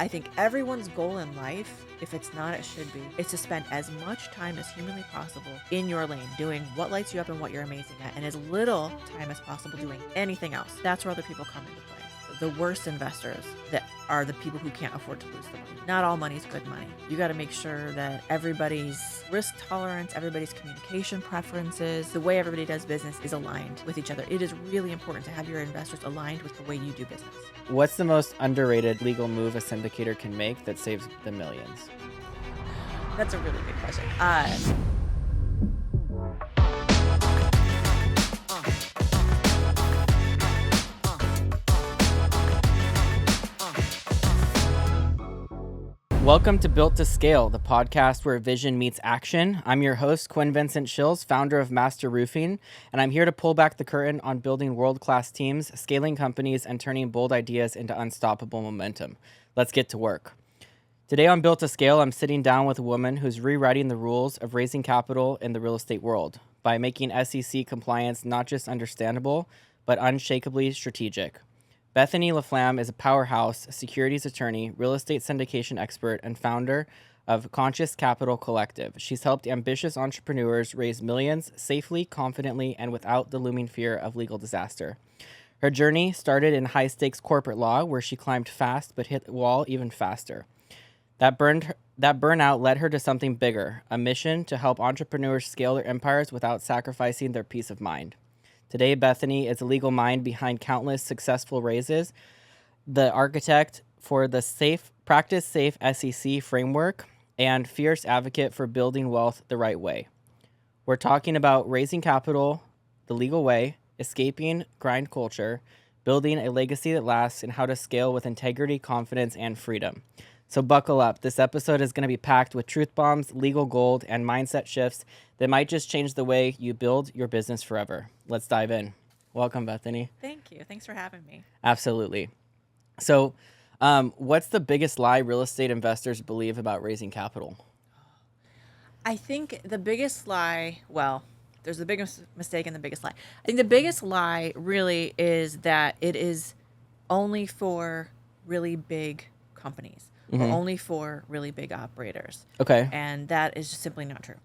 I think everyone's goal in life, if it's not, it should be, is to spend as much time as humanly possible in your lane, doing what lights you up and what you're amazing at, and as little time as possible doing anything else. That's where other people come into play. The worst investors that are the people who can't afford to lose the money. Not all money's good money. You got to make sure that everybody's risk tolerance, everybody's communication preferences, the way everybody does business is aligned with each other. It is really important to have your investors aligned with the way you do business. What's the most underrated legal move a syndicator can make that saves the millions? That's a really good question. Welcome to Built to Scale, the podcast where vision meets action. I'm your host, Quinn Schilz, founder of Master Roofing, and I'm here to pull back the curtain on building world-class teams, scaling companies, and turning bold ideas into unstoppable momentum. Let's get to work. Today on Built to Scale, I'm sitting down with a woman who's rewriting the rules of raising capital in the real estate world by making SEC compliance not just understandable, but unshakably strategic. Bethany LaFlam is a powerhouse securities attorney, real estate syndication expert, and founder of Conscious Capital Collective. She's helped ambitious entrepreneurs raise millions safely, confidently, and without the looming fear of legal disaster. Her journey started in high-stakes corporate law, where she climbed fast but hit the wall even faster. That burnout led her to something bigger, a mission to help entrepreneurs scale their empires without sacrificing their peace of mind. Today, Bethany is a legal mind behind countless successful raises, the architect for the Practice Safe SEC framework, and fierce advocate for building wealth the right way. We're talking about raising capital the legal way, escaping grind culture, building a legacy that lasts, and how to scale with integrity, confidence, and freedom. So buckle up. This episode is going to be packed with truth bombs, legal gold, and mindset shifts that might just change the way you build your business forever. Let's dive in. Welcome, Bethany. Thank you. Thanks for having me. Absolutely. So what's the biggest lie real estate investors believe about raising capital? I think the biggest lie, well, there's the biggest mistake and the biggest lie. I think the biggest lie really is that it is only for really big companies. Or only for really big operators. Okay. And that is just simply not true.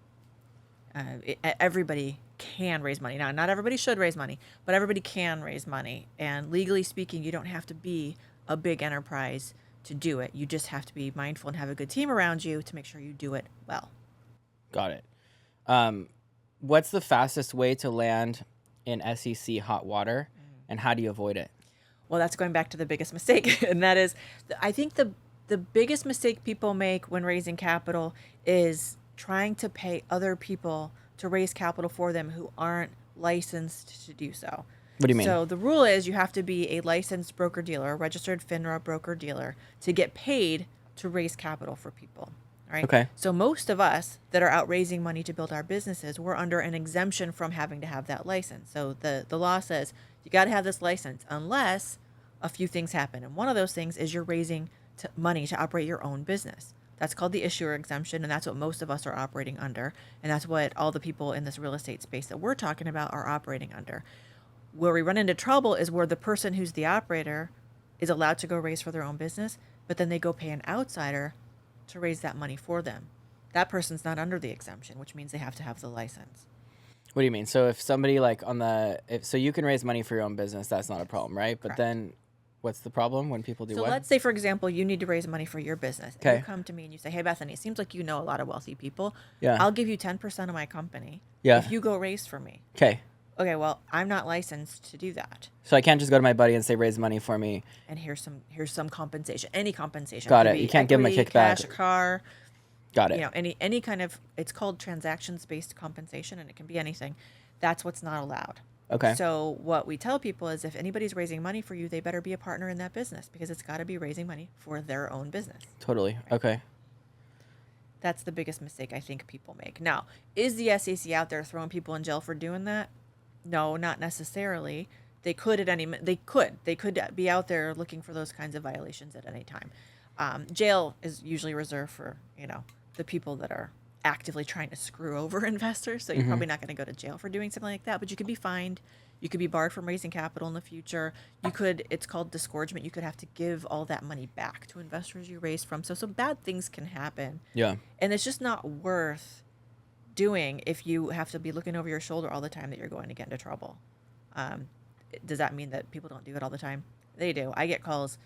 Everybody can raise money. Now, not everybody should raise money, but everybody can raise money. And legally speaking, you don't have to be a big enterprise to do it. You just have to be mindful and have a good team around you to make sure you do it well. Got it. What's the fastest way to land in SEC hot water, and how do you avoid it? Well, that's going back to the biggest mistake. And that is, I think the biggest mistake people make when raising capital is trying to pay other people to raise capital for them who aren't licensed to do so. What do you mean? So the rule is you have to be a licensed broker-dealer, a registered FINRA broker-dealer, to get paid to raise capital for people. Right? Okay. So most of us that are out raising money to build our businesses, we're under an exemption from having to have that license. So the law says you got to have this license unless a few things happen. And one of those things is you're raising money to operate your own business. That's called the issuer exemption, and that's what most of us are operating under, and that's what all the people in this real estate space that we're talking about are operating under. Where we run into trouble is where the person who's the operator is allowed to go raise for their own business, but then they go pay an outsider to raise that money for them. That person's not under the exemption, which means they have to have the license. What do you mean? So if somebody so you can raise money for your own business, that's not a problem, right? But Correct. Then what's the problem when people do So what? let's say, for example, you need to raise money for your business. Okay. And you come to me and you say, hey, Bethany, it seems like you know a lot of wealthy people. Yeah. I'll give you 10% of my company Yeah. if you go raise for me. Okay. Okay, well, I'm not licensed to do that. So I can't just go to my buddy and say, raise money for me. And here's some compensation, any compensation. Got could it. be You can't give 'em a equity, kickback. cash, a car. Got it. You know, any kind of, it's called transactions-based compensation, and it can be anything. That's what's not allowed. Okay. So what we tell people is if anybody's raising money for you, they better be a partner in that business because it's got to be raising money for their own business. Totally. Okay. That's the biggest mistake I think people make. Now, is the SEC out there throwing people in jail for doing that? No, not necessarily. They could be out there looking for those kinds of violations at any time. Jail is usually reserved for, the people that are actively trying to screw over investors. So you're probably not going to go to jail for doing something like that, but you could be fined. You could be barred from raising capital in the future. It's called disgorgement. You could have to give all that money back to investors you raised from. So some bad things can happen. Yeah. And it's just not worth doing if you have to be looking over your shoulder all the time that you're going to get into trouble. Does that mean that people don't do it all the time? They do. I get calls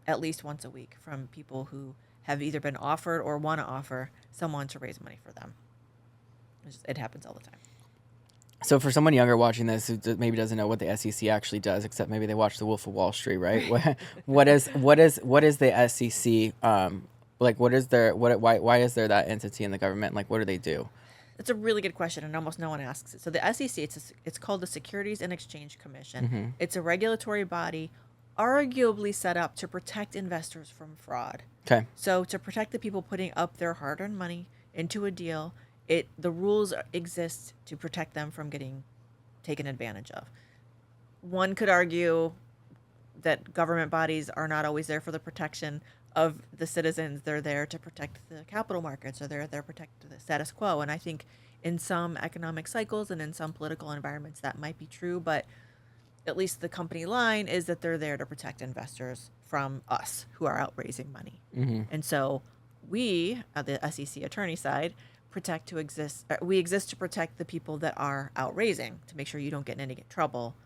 at least once a week from people who have either been offered or want to offer someone to raise money for them. It happens all the time. So for someone younger watching this who maybe doesn't know what the SEC actually does, except maybe they watch The Wolf of Wall Street, right? what is the SEC? Why is there that entity in the government? Like, what do they do? That's a really good question, and almost no one asks it. So the SEC, it's called the Securities and Exchange Commission. Mm-hmm. It's a regulatory body, arguably set up to protect investors from fraud. Okay. So to protect the people putting up their hard-earned money into a deal, the rules exist to protect them from getting taken advantage of. One could argue that government bodies are not always there for the protection of the citizens. They're there to protect the capital markets, or they're there to protect the status quo. And I think in some economic cycles and in some political environments that might be true, but at least the company line is that they're there to protect investors from us who are out raising money. Mm-hmm. And so we, at the SEC attorney side, we exist to protect the people that are out raising, to make sure you don't get in any trouble,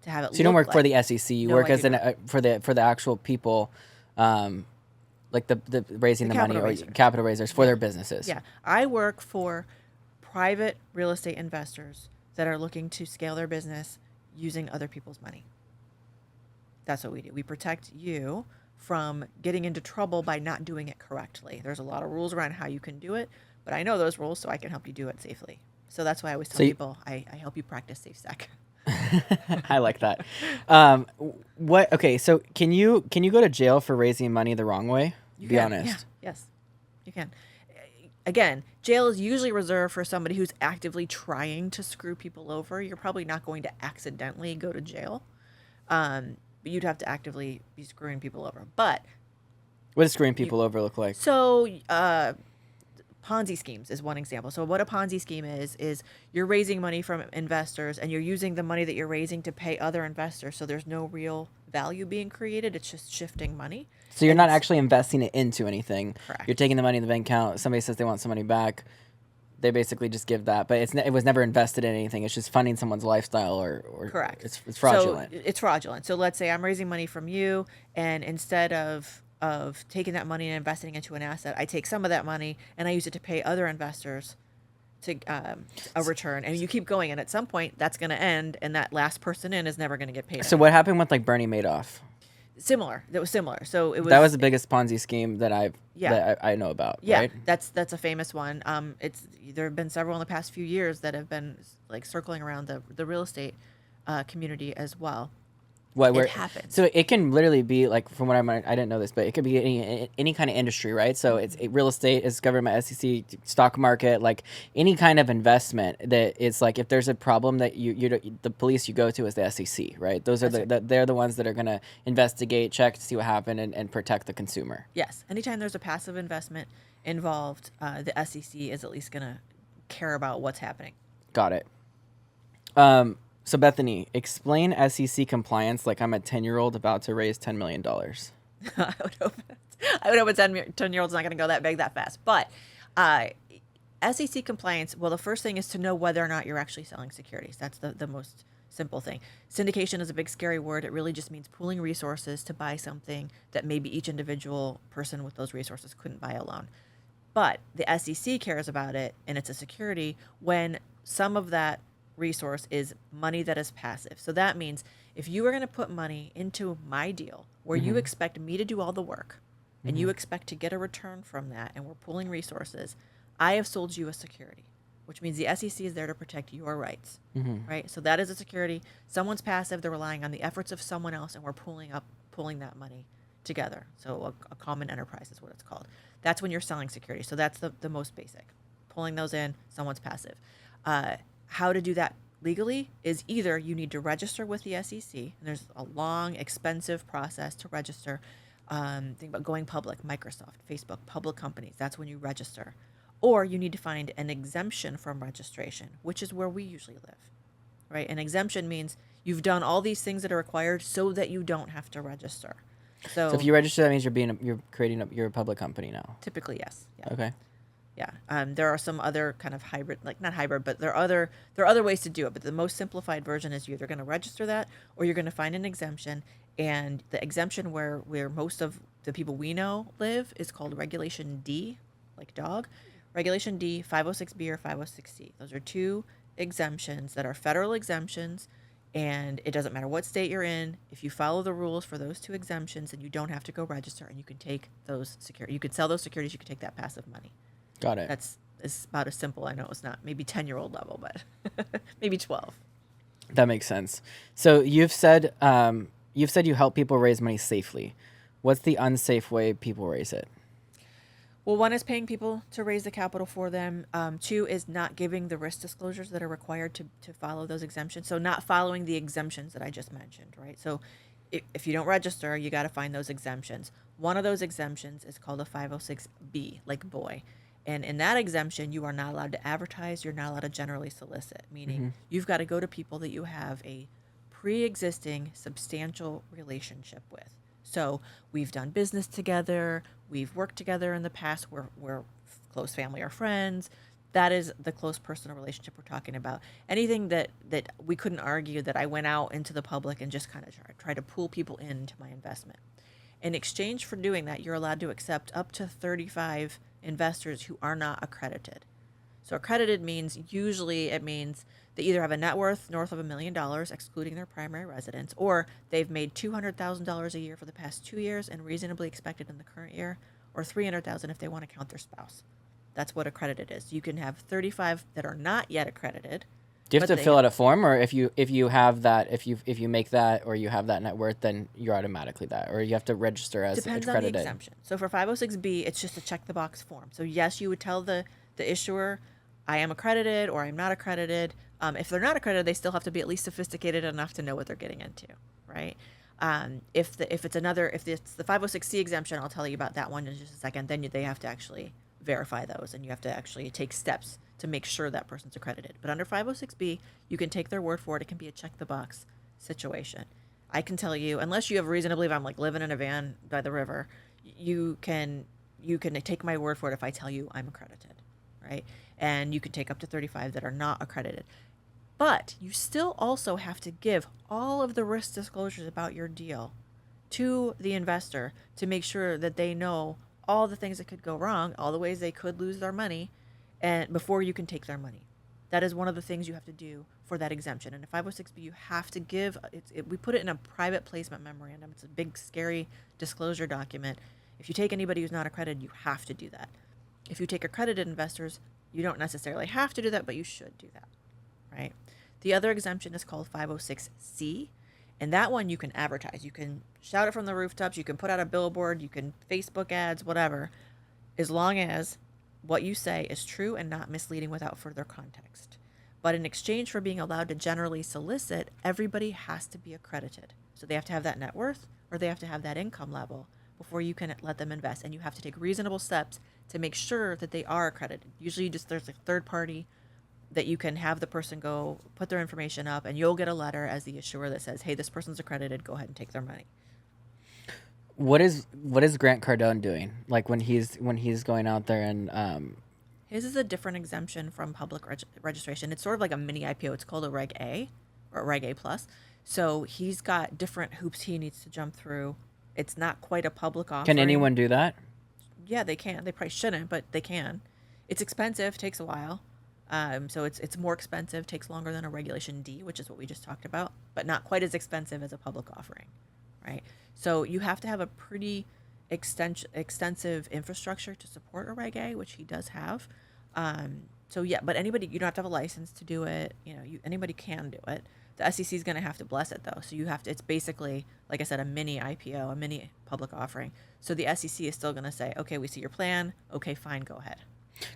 to have it. So you don't work for the SEC. You work as for the actual people, like the raising the money or capital raisers for their businesses. Yeah, I work for private real estate investors that are looking to scale their business using other people's money. That's what we do. We protect you from getting into trouble by not doing it correctly. There's a lot of rules around how you can do it, but I know those rules, so I can help you do it safely. So that's why I always tell people I help you practice safe sec. I like that. Okay, so can you go to jail for raising money the wrong way? Be honest. Yeah, yes, you can. Again, jail is usually reserved for somebody who's actively trying to screw people over. You're probably not going to accidentally go to jail. But you'd have to actively be screwing people over. But what does screwing people over look like? So Ponzi schemes is one example. So what a Ponzi scheme is you're raising money from investors, and you're using the money that you're raising to pay other investors. So there's no real value being created. It's just shifting money. So you're not actually investing it into anything. Correct. You're taking the money in the bank account. Somebody says they want some money back. They basically just give that, but it was never invested in anything. It's just funding someone's lifestyle or correct. It's fraudulent. So it's fraudulent. So let's say I'm raising money from you, and instead of taking that money and investing into an asset, I take some of that money and I use it to pay other investors to a return, and you keep going, and at some point that's going to end, and that last person in is never going to get paid. So what happened with like Bernie Madoff? That was similar. So that was the biggest Ponzi scheme that I know about. Yeah, right? that's a famous one. There have been several in the past few years that have been like circling around the real estate community as well. It happens. So it can literally be like, from what I didn't know this, but it could be any kind of industry, right? So it's real estate is governed by SEC, stock market, like any kind of investment that it's like, if there's a problem that the police you go to is the SEC, right? Those are they're the ones that are going to investigate, check to see what happened, and protect the consumer. Yes. Anytime there's a passive investment involved, the SEC is at least going to care about what's happening. Got it. So Bethany, explain SEC compliance like I'm a 10-year-old about to raise $10 million. I would hope a 10-year-old's not going to go that big that fast. But SEC compliance, well, the first thing is to know whether or not you're actually selling securities. That's the most simple thing. Syndication is a big scary word. It really just means pooling resources to buy something that maybe each individual person with those resources couldn't buy alone. But the SEC cares about it, and it's a security when some of that resource is money that is passive. So that means if you are going to put money into my deal where you expect me to do all the work and you expect to get a return from that, and we're pooling resources, I have sold you a security, which means the SEC is there to protect your rights, right? So that is a security. Someone's passive. They're relying on the efforts of someone else, and we're pulling that money together. So a common enterprise is what it's called. That's when you're selling security. So that's the most basic. Pulling those in, someone's passive. How to do that legally is either you need to register with the SEC, and there's a long, expensive process to register. Think about going public, Microsoft, Facebook, public companies. That's when you register. Or you need to find an exemption from registration, which is where we usually live, right? An exemption means you've done all these things that are required so that you don't have to register. So if you register, that means you're creating you're a public company now. Typically, yes. Yeah. Okay. Yeah. There are some other kind of hybrid, like not hybrid, but there are other ways to do it. But the most simplified version is you're either going to register that or you're going to find an exemption. And the exemption where most of the people we know live is called Regulation D, like dog. Regulation D, 506B or 506C. Those are two exemptions that are federal exemptions. And it doesn't matter what state you're in. If you follow the rules for those two exemptions, then you don't have to go register, and you can take those you could sell those securities. You could take that passive money. Got it. It's about as simple. I know it's not maybe 10-year-old level, but maybe 12. That makes sense. So you've said you help people raise money safely. What's the unsafe way people raise it? Well, one is paying people to raise the capital for them. Two is not giving the risk disclosures that are required to follow those exemptions. So not following the exemptions that I just mentioned, right? So if you don't register, you got to find those exemptions. One of those exemptions is called a 506B, like boy. And in that exemption, you are not allowed to advertise. You're not allowed to generally solicit, meaning you've got to go to people that you have a pre-existing substantial relationship with. So we've done business together. We've worked together in the past. We're close family or friends. That is the close personal relationship we're talking about. Anything that we couldn't argue that I went out into the public and just kind of try to pull people into my investment. In exchange for doing that, you're allowed to accept up to 35 investors who are not accredited. So accredited means usually it means they either have a net worth north of $1 million, excluding their primary residence, or they've made $200,000 a year for the past 2 years and reasonably expected in the current year, or $300,000 if they want to count their spouse. That's what accredited is. You can have 35 that are not yet accredited. Do you have to fill out a form, or if you have that, if you make that, or you have that net worth, then you're automatically that, or you have to register as Depends accredited? On the exemption. So for 506B, it's just a check the box form. So yes, you would tell the issuer, I am accredited or I'm not accredited. If they're not accredited, they still have to be at least sophisticated enough to know what they're getting into, right? If it's the 506C exemption, I'll tell you about that one in just a second. Then they have to actually verify those, and you have to actually take steps to make sure that person's accredited. But under 506B, you can take their word for it. It can be a check the box situation. I can tell you, unless you have reason to believe I'm like living in a van by the river, you can take my word for it if I tell you I'm accredited, right? And you can take up to 35 that are not accredited. But you still also have to give all of the risk disclosures about your deal to the investor to make sure that they know all the things that could go wrong, all the ways they could lose their money, and before you can take their money. That is one of the things you have to do for that exemption. And in 506B, you have to give, we put it in a private placement memorandum. It's a big, scary disclosure document. If you take anybody who's not accredited, you have to do that. If you take accredited investors, you don't necessarily have to do that, but you should do that, right? The other exemption is called 506C, and that one you can advertise. You can shout it from the rooftops. You can put out a billboard. You can Facebook ads, whatever, as long as what you say is true and not misleading without further context. But in exchange for being allowed to generally solicit, everybody has to be accredited. So they have to have that net worth or they have to have that income level before you can let them invest. And you have to take reasonable steps to make sure that they are accredited. Usually there's a third party that you can have the person go put their information up, and you'll get a letter as the issuer that says, hey, this person's accredited, go ahead and take their money. What is Grant Cardone doing? Like when he's going out there and his is a different exemption from public registration. It's sort of like a mini IPO. It's called a Reg A or Reg A plus. So he's got different hoops he needs to jump through. It's not quite a public offering. Can anyone do that? Yeah, they can. They probably shouldn't, but they can. It's expensive, takes a while. So it's more expensive, takes longer than a Regulation D, which is what we just talked about, but not quite as expensive as a public offering, right? So you have to have a pretty extensive infrastructure to support a Reg A, which he does have. So yeah, but anybody, you don't have to have a license to do it. Anybody can do it. The SEC is going to have to bless it though. So you have to, it's basically, like I said, a mini IPO, a mini public offering. So the SEC is still going to say, okay, we see your plan. Okay, fine, go ahead.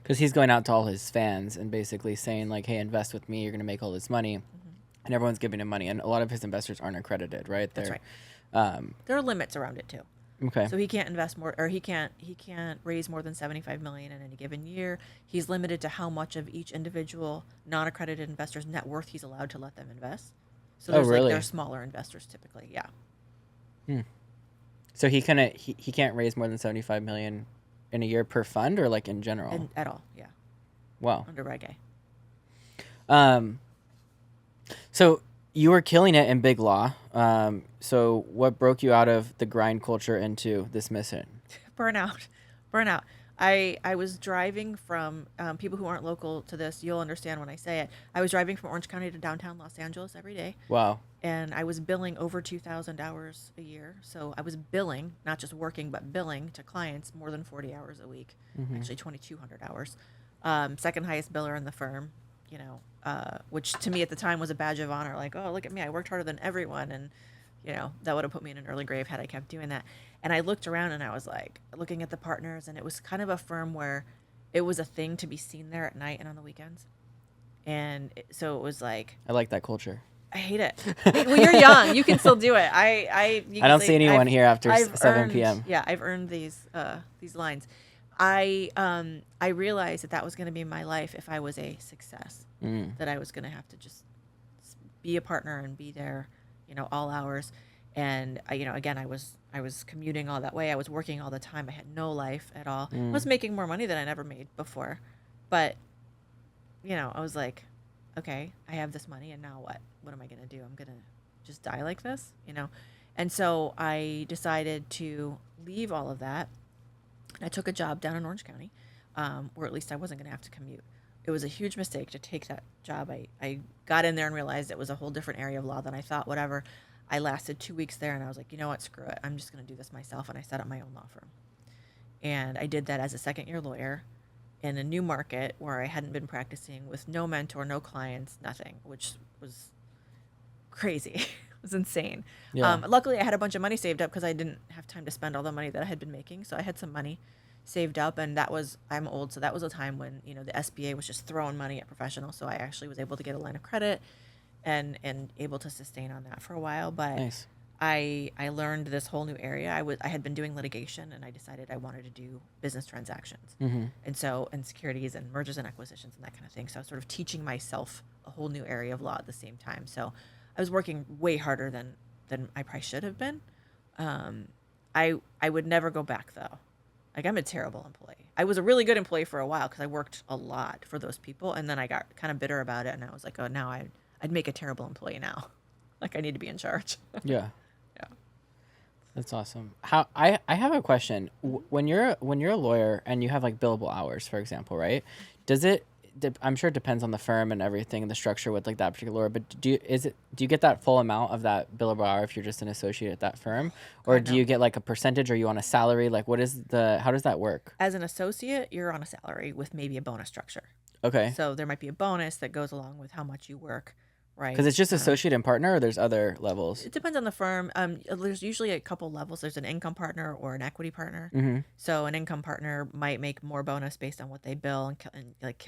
Because he's going out to all his fans and basically saying like, hey, invest with me. You're going to make all this money. And everyone's giving him money. And a lot of his investors aren't accredited, right? That's right. There are limits around it too. Okay. So he can't invest more, or he can't raise more than 75 million in any given year. He's limited to how much of each individual non-accredited investor's net worth he's allowed to let them invest. So Oh, there's really? they're smaller investors typically. Yeah. So he can't raise more than 75 million in a year per fund, or like in general? And at all. Yeah. Wow. Under Reg A. So you were killing it in big law. So what broke you out of the grind culture into this mission? Burnout. I was driving from, people who aren't local to this, you'll understand when I say it. I was driving from Orange County to downtown Los Angeles every day. Wow. And I was billing over 2,000 hours a year. So I was billing, not just working, but billing to clients more than 40 hours a week, actually 2,200 hours. Second highest biller in the firm, which to me at the time was a badge of honor. Like, oh, look at me, I worked harder than everyone. And, that would have put me in an early grave had I kept doing that. And I looked around and I was like looking at the partners, and it was kind of a firm where it was a thing to be seen there at night and on the weekends. And so it was like, I like that culture. I hate it. Well, you're young. You can still do it. I don't see anyone here after 7 p.m. Yeah, I've earned these lines. I realized that was going to be my life if I was a success. That I was going to have to just be a partner and be there, all hours. And again, I was commuting all that way. I was working all the time. I had no life at all. I was making more money than I never made before, but I was like, okay, I have this money, and now what? What am I going to do? I'm going to just die like this, And so I decided to leave all of that. I took a job down in Orange County, where at least I wasn't going to have to commute. It was a huge mistake to take that job. I got in there and realized it was a whole different area of law than I thought, whatever. I lasted 2 weeks there, and I was like, you know what, screw it. I'm just going to do this myself, and I set up my own law firm. And I did that as a second-year lawyer in a new market where I hadn't been practicing, with no mentor, no clients, nothing, which was crazy. It was insane. Yeah. Luckily, I had a bunch of money saved up because I didn't have time to spend all the money that I had been making. So I had some money saved up, and I'm old, so that was a time when, the SBA was just throwing money at professionals. So I actually was able to get a line of credit and able to sustain on that for a while. But Nice. I learned this whole new area. I had been doing litigation, and I decided I wanted to do business transactions, and securities and mergers and acquisitions and that kind of thing. So I was sort of teaching myself a whole new area of law at the same time. So I was working way harder than I probably should have been. I would never go back though. Like, I'm a terrible employee. I was a really good employee for a while because I worked a lot for those people, and then I got kind of bitter about it, and I was like, oh, now I'd make a terrible employee now. Like, I need to be in charge. Yeah. Yeah. That's awesome. I have a question. When you're a lawyer and you have like billable hours, for example, right? Does it? I'm sure it depends on the firm and everything and the structure with like that particular lawyer. But do you get that full amount of that billable hour if you're just an associate at that firm, or do you get like a percentage? Or are you on a salary? Like, how does that work? As an associate, you're on a salary with maybe a bonus structure. Okay. So there might be a bonus that goes along with how much you work. Right. Because it's just associate and partner, or there's other levels? It depends on the firm. There's usually a couple levels. There's an income partner or an equity partner. Mm-hmm. So an income partner might make more bonus based on what they bill and like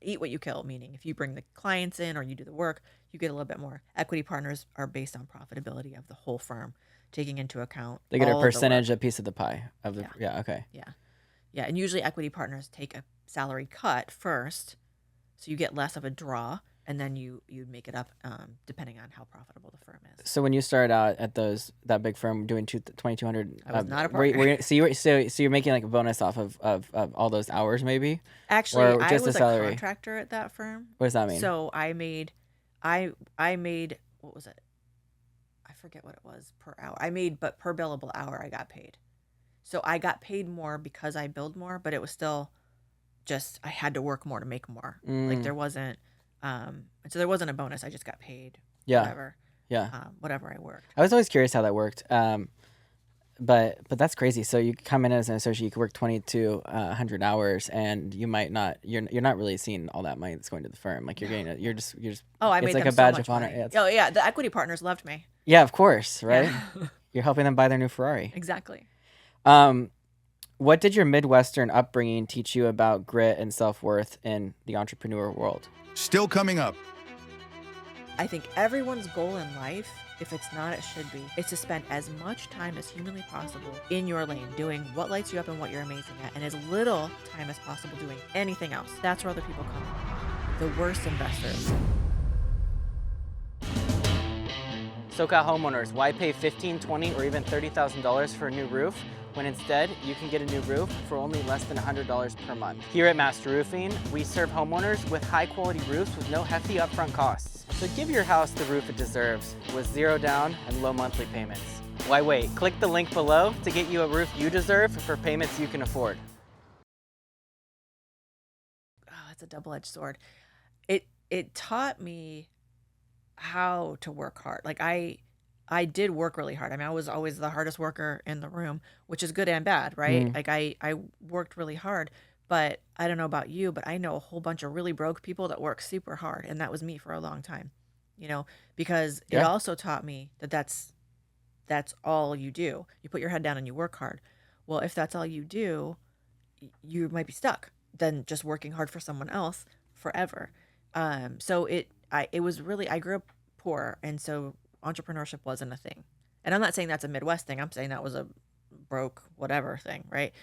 eat what you kill. Meaning, if you bring the clients in or you do the work, you get a little bit more. Equity partners are based on profitability of the whole firm, taking into account they get all a percentage, a piece of the pie of the. Yeah. Okay. Yeah. And usually equity partners take a salary cut first, so you get less of a draw. And then you make it up depending on how profitable the firm is. So when you started out at that big firm doing 2,200, I was not a partner. So you're making like a bonus off of all those hours, maybe? Actually, or just I was a salary? A contractor at that firm. What does that mean? So I made what was it? I forget what it was per hour. But per billable hour I got paid. So I got paid more because I billed more, but it was still just I had to work more to make more. Like there wasn't. So there wasn't a bonus. I just got paid. Yeah. Whatever. Yeah. Whatever I worked. I was always curious how that worked. But that's crazy. So you come in as an associate, you could work 2,200 hours, and you might not. You're not really seeing all that money that's going to the firm. Like you're getting. You're just. Oh, I made it's like them a badge so much of honor. money. Oh yeah, the equity partners loved me. Yeah, of course, right? Yeah. You're helping them buy their new Ferrari. Exactly. What did your Midwestern upbringing teach you about grit and self-worth in the entrepreneur world? Still coming up. I think everyone's goal in life If it's not, it should be. It's to spend as much time as humanly possible in your lane, doing what lights you up and what you're amazing at, and as little time as possible doing anything else. That's where other people come in. The worst investors. SoCal homeowners, why pay $15,000, $20,000, or even $30,000 for a new roof when instead you can get a new roof for only less than $100 per month? Here at Master Roofing, we serve homeowners with high quality roofs with no hefty upfront costs. So give your house the roof it deserves with zero down and low monthly payments. Why wait? Click the link below to get you a roof you deserve for payments you can afford. Oh, it's a double-edged sword. It taught me how to work hard. Like I did work really hard. I mean, I was always the hardest worker in the room, which is good and bad, right? Like I worked really hard, but I don't know about you, but I know a whole bunch of really broke people that work super hard, and that was me for a long time. Because it also taught me that that's all you do. You put your head down and you work hard. Well, if that's all you do, you might be stuck then just working hard for someone else forever. So it was really, I grew up poor, and so entrepreneurship wasn't a thing. And I'm not saying that's a Midwest thing. I'm saying that was a broke whatever thing, right?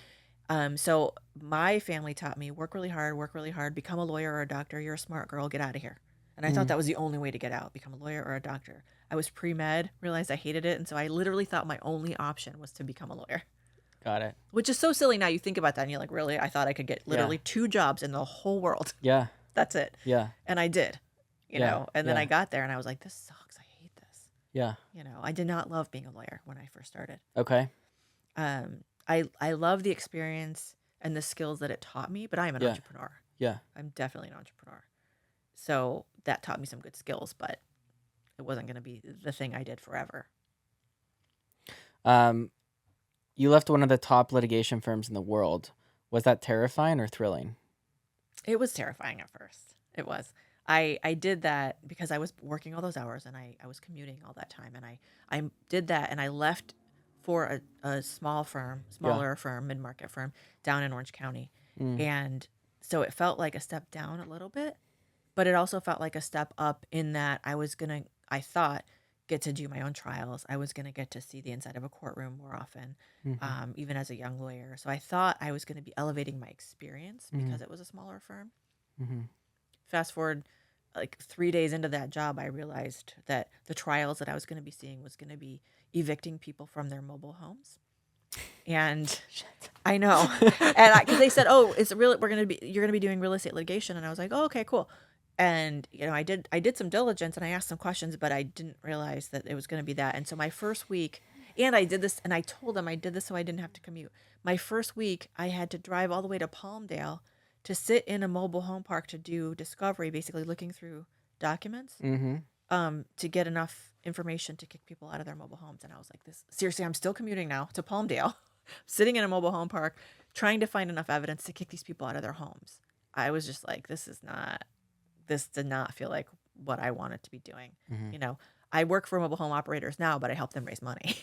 So my family taught me work really hard, become a lawyer or a doctor. You're a smart girl, get out of here. And I thought that was the only way to get out, become a lawyer or a doctor. I was pre-med, realized I hated it, and so I literally thought my only option was to become a lawyer. Got it. Which is so silly now. You think about that and you're like, really? I thought I could get literally 2 jobs in the whole world. Yeah. That's it. Yeah. And I did, you know, and then I got there and I was like, this sucks. I hate this. Yeah. I did not love being a lawyer when I first started. Okay. I love the experience and the skills that it taught me, but I'm an entrepreneur. Yeah. I'm definitely an entrepreneur. So that taught me some good skills, but it wasn't going to be the thing I did forever. You left one of the top litigation firms in the world. Was that terrifying or thrilling? It was terrifying at first. It was. I did that because I was working all those hours and I was commuting all that time. And I did that and I left for a smaller firm, mid-market firm down in Orange County. And so it felt like a step down a little bit, but it also felt like a step up in that I thought, get to do my own trials. I was going to get to see the inside of a courtroom more often, even as a young lawyer. So I thought I was going to be elevating my experience because it was a smaller firm. Fast forward like 3 days into that job, I realized that the trials that I was going to be seeing was going to be evicting people from their mobile homes. And I know, and because they said, "Oh, you're going to be doing real estate litigation," and I was like, "Oh, okay, cool." And I did some diligence and I asked some questions, but I didn't realize that it was going to be that. And so my first week, and I did this, and I told them I did this so I didn't have to commute. My first week, I had to drive all the way to Palmdale to sit in a mobile home park to do discovery, basically looking through documents, to get enough information to kick people out of their mobile homes. And I was like, seriously, I'm still commuting now to Palmdale, sitting in a mobile home park, trying to find enough evidence to kick these people out of their homes. I was just like, this did not feel like what I wanted to be doing. I work for mobile home operators now, but I help them raise money,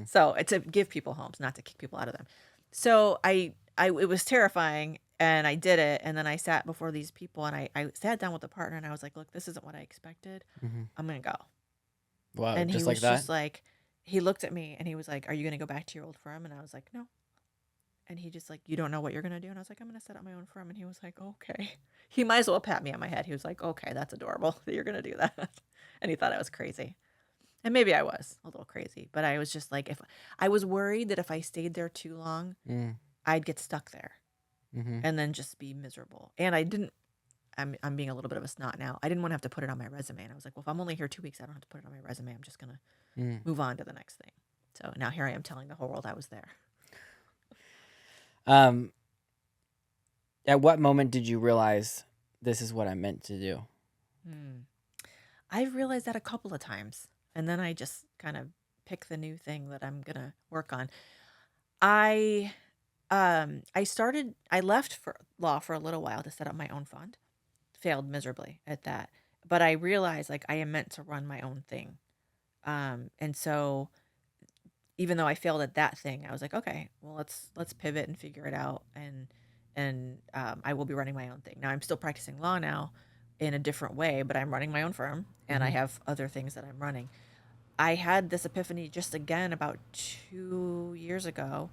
So it's to give people homes, not to kick people out of them. So it was terrifying and I did it. And then I sat before these people and I sat down with a partner and I was like, look, this isn't what I expected. I'm going to go. Wow. And he just was like that? just like, he looked at me and he was like, are you going to go back to your old firm? And I was like, no. And he just like, you don't know what you're going to do? And I was like, I'm going to set up my own firm. And he was like, okay. He might as well pat me on my head. He was like, okay, that's adorable that you're going to do that. And he thought I was crazy. And maybe I was a little crazy, but I was just like, if I was worried that if I stayed there too long, I'd get stuck there and then just be miserable. And I'm being a little bit of a snot now. I didn't want to have to put it on my resume. And I was like, well, if I'm only here 2 weeks, I don't have to put it on my resume. I'm just going to move on to the next thing. So now here I am telling the whole world I was there. At what moment did you realize this is what I'm meant to do? I've realized that a couple of times, and then I just kind of pick the new thing that I'm gonna work on. I left for law for a little while to set up my own fund. Failed miserably at that, but I realized like I am meant to run my own thing, and so even though I failed at that thing, I was like, okay, well, let's pivot and figure it out. And I will be running my own thing. Now I'm still practicing law now in a different way, but I'm running my own firm and I have other things that I'm running. I had this epiphany just again about 2 years ago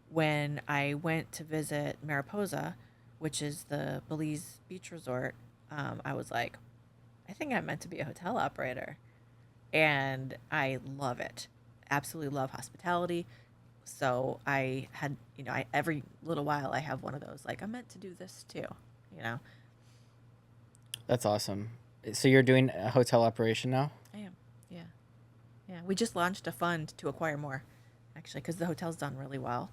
when I went to visit Mariposa, which is the Belize beach resort. I was like, I think I'm meant to be a hotel operator. And I love it. Absolutely love hospitality. So I had, every little while I have one of those, like, I'm meant to do this too, you know? That's awesome. So you're doing a hotel operation now? I am. Yeah. Yeah. We just launched a fund to acquire more, actually, because the hotel's done really well.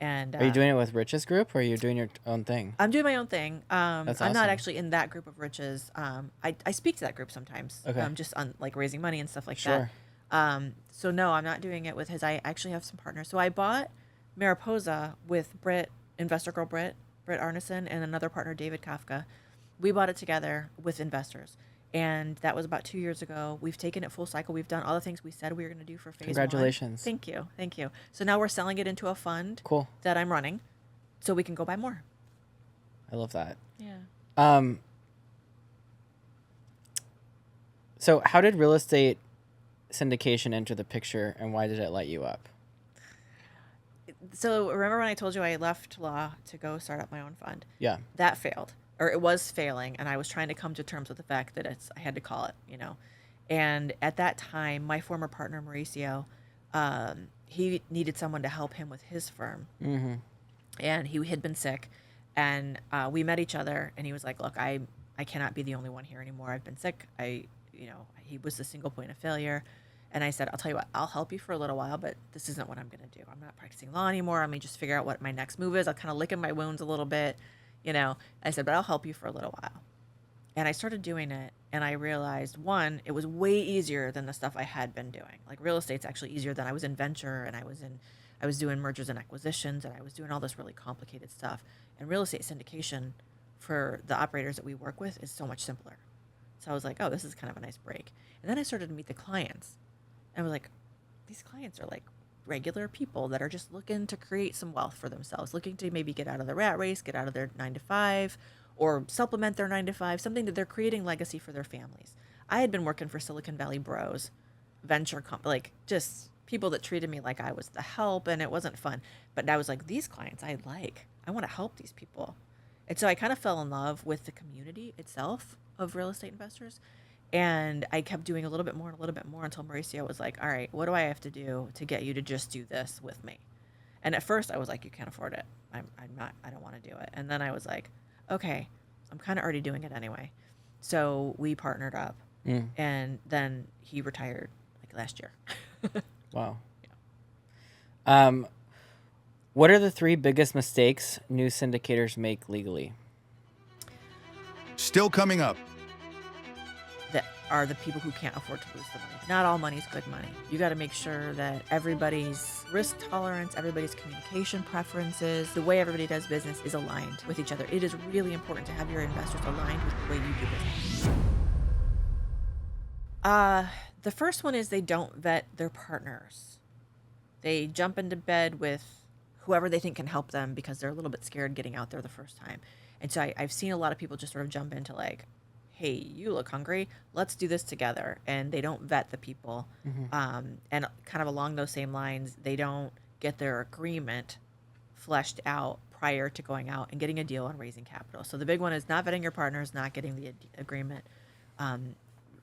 And Are you doing it with Rich's group, or are you doing your own thing? I'm doing my own thing. That's I'm not awesome. actually in that group of Riches. I speak to that group sometimes, Okay. just on like raising money and stuff like Sure. that. So no, I'm not doing it with his. I actually have some partners. So I bought Mariposa with investor girl Britt Arneson, and another partner, David Kafka. We bought it together with investors. And that was about 2 years ago. We've taken it full cycle. We've done all the things we said we were going to do for phase one. Congratulations. Thank you. Thank you. So now we're selling it into a fund Cool. that I'm running so we can go buy more. I love that. Yeah. So how did real estate syndication enter the picture, and why did it light you up? So remember when I told you I left law to go start up my own fund? Yeah. That failed, or it was failing, and I was trying to come to terms with the fact that I had to call it, And at that time, my former partner Mauricio, he needed someone to help him with his firm, and he had been sick, and we met each other, and he was like, "Look, I cannot be the only one here anymore. I've been sick. He was the single point of failure." And I said, I'll tell you what, I'll help you for a little while, but this isn't what I'm going to do. I'm not practicing law anymore. I mean, just figure out what my next move is. I'll kind of lick in my wounds a little bit, I said, but I'll help you for a little while. And I started doing it, and I realized, one, it was way easier than the stuff I had been doing. Like real estate's actually easier than I was in venture, and I was doing mergers and acquisitions, and I was doing all this really complicated stuff. And real estate syndication for the operators that we work with is so much simpler. So I was like, oh, this is kind of a nice break. And then I started to meet the clients. And I was like, these clients are like regular people that are just looking to create some wealth for themselves, looking to maybe get out of the rat race, get out of their 9 to 5, or supplement their 9 to 5, something that they're creating legacy for their families. I had been working for Silicon Valley bros, like just people that treated me like I was the help, and it wasn't fun. But I was like, these clients I want to help these people. And so I kind of fell in love with the community itself of real estate investors. And I kept doing a little bit more and a little bit more until Mauricio was like, all right, what do I have to do to get you to just do this with me? And at first I was like, you can't afford it. I don't want to do it. And then I was like, okay, I'm kind of already doing it anyway. So we partnered up, and then he retired like last year. Wow. Yeah. What are the 3 biggest mistakes new syndicators make legally? Still coming up. That are the people who can't afford to lose the money. Not all money's good money. You got to make sure that everybody's risk tolerance, everybody's communication preferences, the way everybody does business is aligned with each other. It is really important to have your investors aligned with the way you do business. The first one is they don't vet their partners. They jump into bed with whoever they think can help them because they're a little bit scared getting out there the first time. And so I've seen a lot of people just sort of jump into like, hey, you look hungry, let's do this together. And they don't vet the people. And kind of along those same lines, they don't get their agreement fleshed out prior to going out and getting a deal and raising capital. So the big one is not vetting your partners, not getting the agreement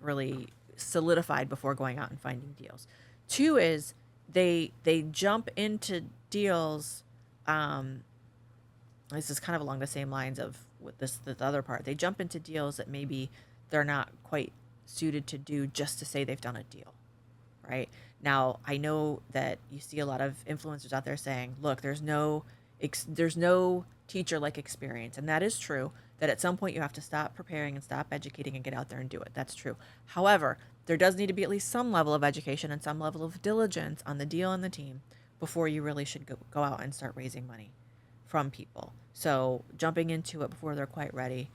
really solidified before going out and finding deals. 2 is they jump into deals. This is kind of along the same lines of with the other part. They jump into deals that maybe they're not quite suited to do just to say they've done a deal, right? Now, I know that you see a lot of influencers out there saying, look, there's no teacher-like experience. And that is true, that at some point you have to stop preparing and stop educating and get out there and do it. That's true. However, there does need to be at least some level of education and some level of diligence on the deal and the team before you really should go out and start raising money from people. So jumping into it before they're quite ready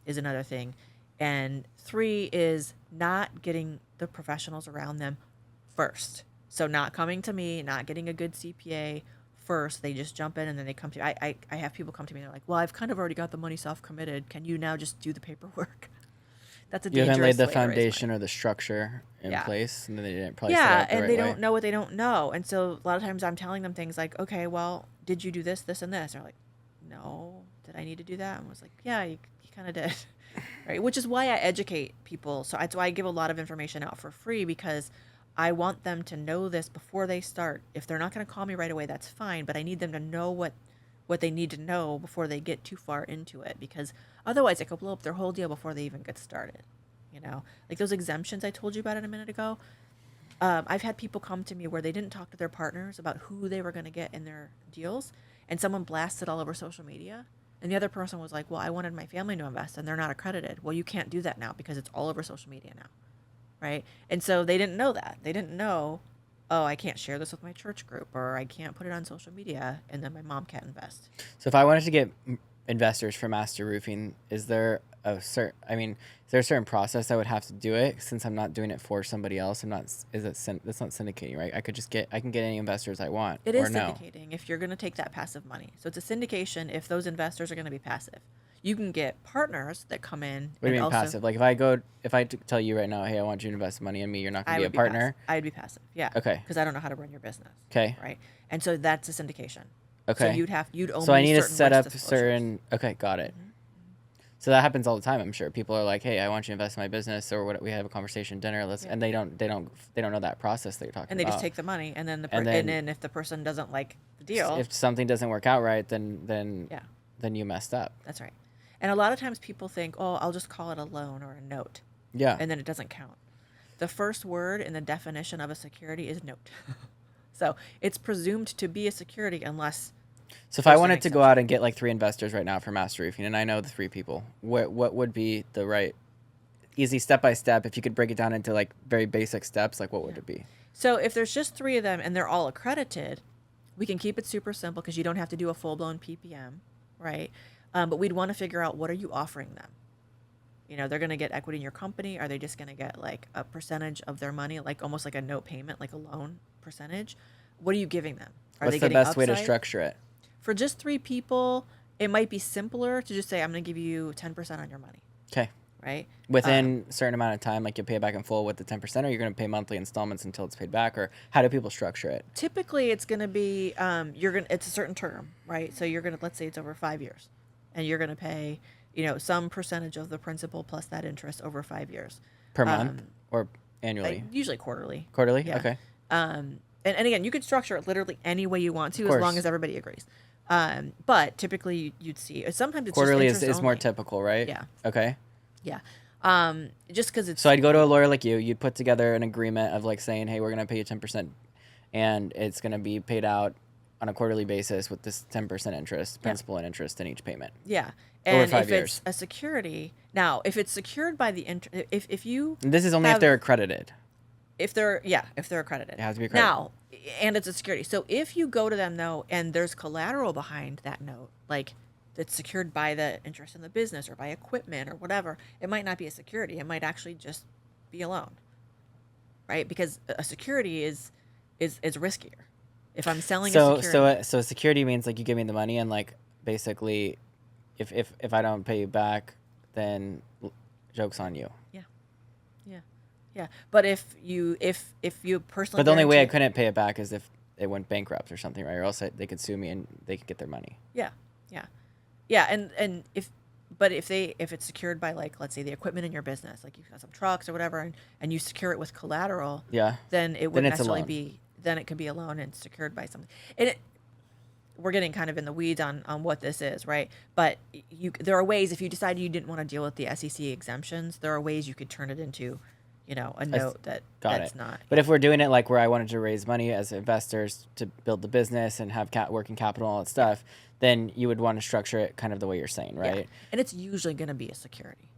is another thing. And 3 is not getting the professionals around them first. So not coming to me, not getting a good CPA first. They just jump in and then they come to me. I have people come to me and they're like, well, I've kind of already got the money self-committed. Can you now just do the paperwork? that's a You haven't dangerous laid the way to raise foundation money. or the structure in Yeah. place, and then they didn't probably set it Yeah, up the and right they way. don't know what they don't know. And so a lot of times I'm telling them things like, okay, well, did you do this, this, and this? They're like, no, did I need to do that? And I was like, yeah, you kind of did. Right. Which is why I educate people. So that's why I give a lot of information out for free, because I want them to know this before they start. If they're not going to call me right away, that's fine. But I need them to know what they need to know before they get too far into it, because otherwise it could blow up their whole deal before they even get started. You know, like those exemptions I told you about it a minute ago. I've had people come to me where they didn't talk to their partners about who they were going to get in their deals, and someone blasted all over social media. And the other person was like, well, I wanted my family to invest and they're not accredited. Well, you can't do that now because it's all over social media now. Right. And so they didn't know that. They didn't know, oh, I can't share this with my church group, or I can't put it on social media, and then my mom can't invest. So if I wanted to get investors for Master Roofing, is there a certain, is there a certain process I would have to do it, since I'm not doing it for somebody else? That's not syndicating, right? I can get any investors I want. It or is no. syndicating if you're going to take that passive money. So it's a syndication if those investors are going to be passive. You can get partners that come in. What do you mean also, passive? Like if I tell you right now, hey, I want you to invest money in me, you're not going to be a partner? I'd be passive. Yeah. Okay. Because I don't know how to run your business. Okay. Right. And so that's a syndication. Okay. So you'd own. So I need to certain set risk up disclosures. certain. Okay, got it. Mm-hmm. So that happens all the time. I'm sure people are like, "Hey, I want you to invest in my business," or what? We have a conversation dinner. And they don't know that process that you're talking about. And they just take the money, and then And then- then if the person doesn't like the deal, If something doesn't work out right, then you messed up. that's right. And a lot of times people think, oh, I'll just call it a loan or a note, Yeah. and then it doesn't count. The first word in the definition of a security is note. So it's presumed to be a security unless. So if I wanted to go out and get like 3 investors right now for Master Roofing, and I know the 3 people, what would be the right easy step by step? If you could break it down into like very basic steps, like what would it be? So if there's just 3 of them and they're all accredited, we can keep it super simple because you don't have to do a full-blown PPM, right? But we'd want to figure out, what are you offering them? You know, they're going to get equity in your company. Are they just going to get like a percentage of their money, like almost like a note payment, like a loan percentage? What are you giving them? Are What's they the getting best way to upside? structure it? For just 3 people, it might be simpler to just say, I'm going to give you 10% on your money. Okay. Right? Within a certain amount of time, like you pay it back in full with the 10%, or you're going to pay monthly installments until it's paid back, or how do people structure it? Typically, it's going to be it's a certain term, right? So you're going to, let's say it's over 5 years, and you're going to pay, some percentage of the principal plus that interest over 5 years. Per month or annually? Usually quarterly. Quarterly? Yeah. Okay. And again, you could structure it literally any way you want to, as course. long as everybody agrees. But typically, you'd see sometimes it's Quarterly just is more only. typical, right? Yeah. Okay. Yeah. Just because it's. So I'd go to a lawyer like you. You'd put together an agreement of like saying, hey, we're going to pay you 10%, and it's going to be paid out on a quarterly basis with this 10% interest, principal and interest in each payment. Yeah. Over And 5 if years. it's a security, now if it's secured by the if you And this is only if they're accredited. if they're accredited. It has to be accredited. Now, and it's a security. So if you go to them though, and there's collateral behind that note, like that's secured by the interest in the business or by equipment or whatever, it might not be a security. It might actually just be a loan, right? Because a security is riskier. If I'm selling a security, so security means like you give me the money, and like basically, if I don't pay you back, then joke's on you. Yeah. But if you personally, But the only way I couldn't pay it back is if it went bankrupt or something, right? Or else they could sue me and they could get their money. Yeah, and if it's secured by, like, let's say the equipment in your business, like you've got some trucks or whatever, and you secure it with collateral, then it wouldn't necessarily be. Then it could be a loan and secured by something. And we're getting kind of in the weeds on what this is, right? But there are ways, if you decide you didn't want to deal with the SEC exemptions, there are ways you could turn it into, a note that's not. But if we're doing it like where I wanted to raise money as investors to build the business and have working capital and all that stuff, then you would want to structure it kind of the way you're saying, right? Yeah. And it's usually going to be a security,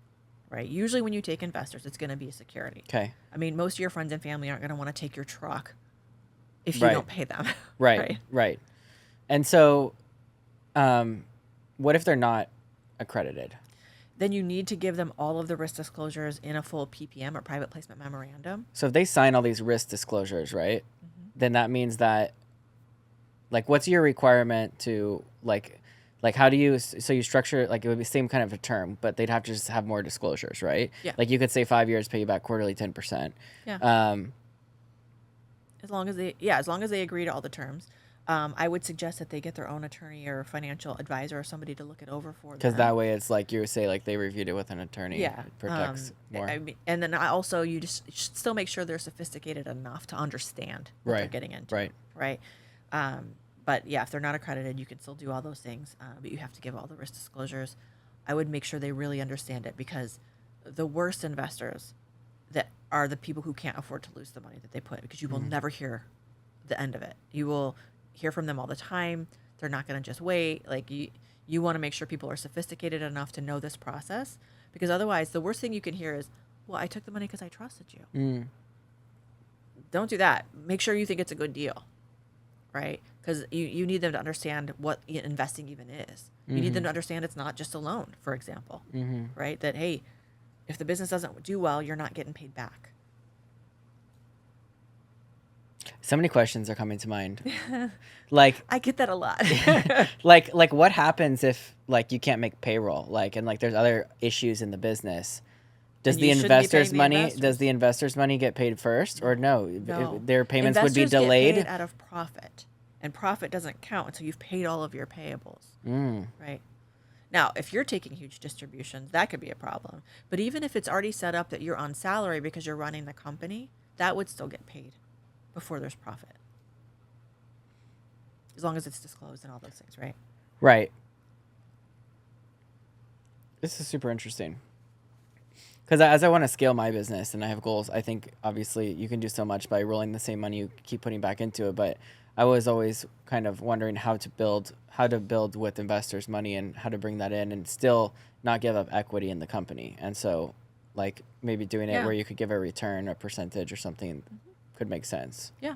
right? Usually when you take investors, it's going to be a security. Okay. I mean, most of your friends and family aren't going to want to take your truck if you don't pay them. Right. And so, what if they're not accredited? Then you need to give them all of the risk disclosures in a full PPM or private placement memorandum. So if they sign all these risk disclosures, right, then that means that, like, what's your requirement to, like, Like, how do you, so you structure, like, it would be the same kind of a term, but they'd have to just have more disclosures, right? Yeah. Like, you could say 5 years, pay you back quarterly 10%. Yeah. As long as they agree to all the terms. I would suggest that they get their own attorney or financial advisor or somebody to look it over for them. Because that way it's like you say, like, they reviewed it with an attorney. Yeah. It protects more. I mean, and then also you should still make sure they're sophisticated enough to understand what they're getting into. Right. But yeah, if they're not accredited, you can still do all those things, but you have to give all the risk disclosures. I would make sure they really understand it, because the worst investors that are the people who can't afford to lose the money that they put, because you will never hear the end of it. You will hear from them all the time. They're not going to just wait. Like, you want to make sure people are sophisticated enough to know this process, because otherwise the worst thing you can hear is, well, I took the money because I trusted you. Don't do that. Make sure you think it's a good deal, right? Because you need them to understand what investing even is. You need them to understand it's not just a loan, for example, right? That, hey, if the business doesn't do well, you're not getting paid back. So many questions are coming to mind. Like, I get that a lot. like what happens if, like, you can't make payroll, like, and like there's other issues in the business? Does the investors' money get paid first, or no? Their payments would be delayed? Get paid out of profit, and profit doesn't count until you've paid all of your payables. Right. Now, if you're taking huge distributions, that could be a problem. But even if it's already set up that you're on salary because you're running the company, that would still get paid before there's profit, as long as it's disclosed and all those things, right? Right. This is super interesting, because as I want to scale my business and I have goals, I think obviously you can do so much by rolling the same money you keep putting back into it. But I was always kind of wondering how to build with investors' money and how to bring that in and still not give up equity in the company. And so, like, maybe doing it where you could give a return, a percentage or something could make sense. Yeah.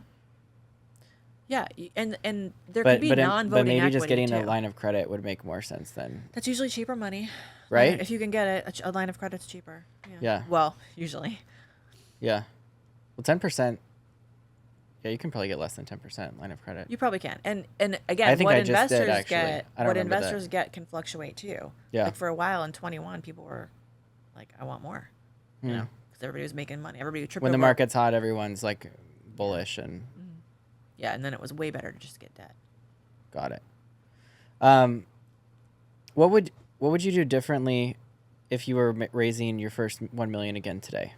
Yeah, and there could be non-voting but maybe equity just getting too. a line of credit would make more sense then. That's usually cheaper money, right? If you can get it, a line of credit's cheaper. Yeah. Well, usually. Yeah. Well, 10%. Yeah, you can probably get less than 10% line of credit. You probably can, and again, what investors get get can fluctuate too. Yeah. Like, for a while in 21, people were like, "I want more," you know, because everybody was making money. Everybody tripped when the over. market's hot, everyone's like bullish and. Yeah, and then it was way better to just get debt. Got it. What would you do differently if you were raising your first $1 million again today?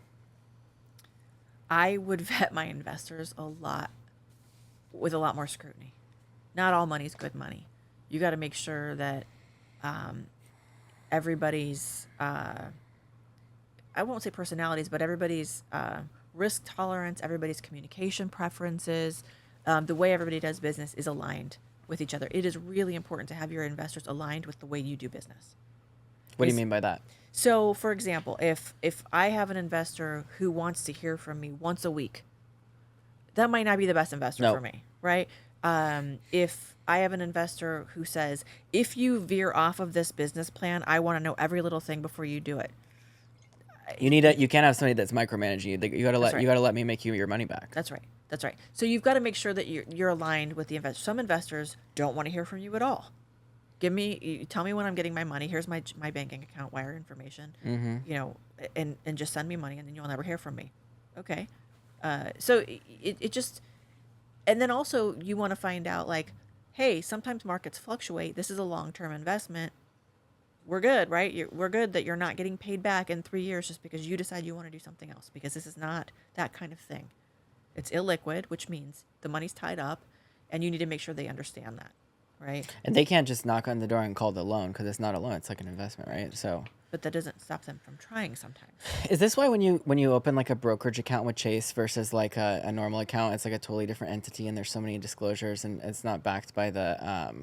I would vet my investors with a lot more scrutiny. Not all money's good money. You got to make sure that everybody's I won't say personalities, but everybody's risk tolerance, everybody's communication preferences. The way everybody does business is aligned with each other. It is really important to have your investors aligned with the way you do business. What do you mean by that? So, for example, if I have an investor who wants to hear from me once a week, that might not be the best investor for me, right? If I have an investor who says, if you veer off of this business plan, I want to know every little thing before you do it. You can't have somebody that's micromanaging you. You gotta let me make you your money back. That's right. So you've got to make sure that you're aligned with the investor. Some investors don't want to hear from you at all. Tell me when I'm getting my money. Here's my banking account wire information. You know, and just send me money, and then you'll never hear from me. Okay. So it just, and then also you want to find out, like, hey, sometimes markets fluctuate. This is a long-term investment. We're good, right? We're good that you're not getting paid back in 3 years just because you decide you want to do something else, because this is not that kind of thing. It's illiquid, which means the money's tied up, and you need to make sure they understand that, right? And they can't just knock on the door and call it a loan, because it's not a loan; it's like an investment, right? So. But that doesn't stop them from trying sometimes. Is this why when you open like a brokerage account with Chase versus like a normal account, it's like a totally different entity, and there's so many disclosures, and it's not backed by the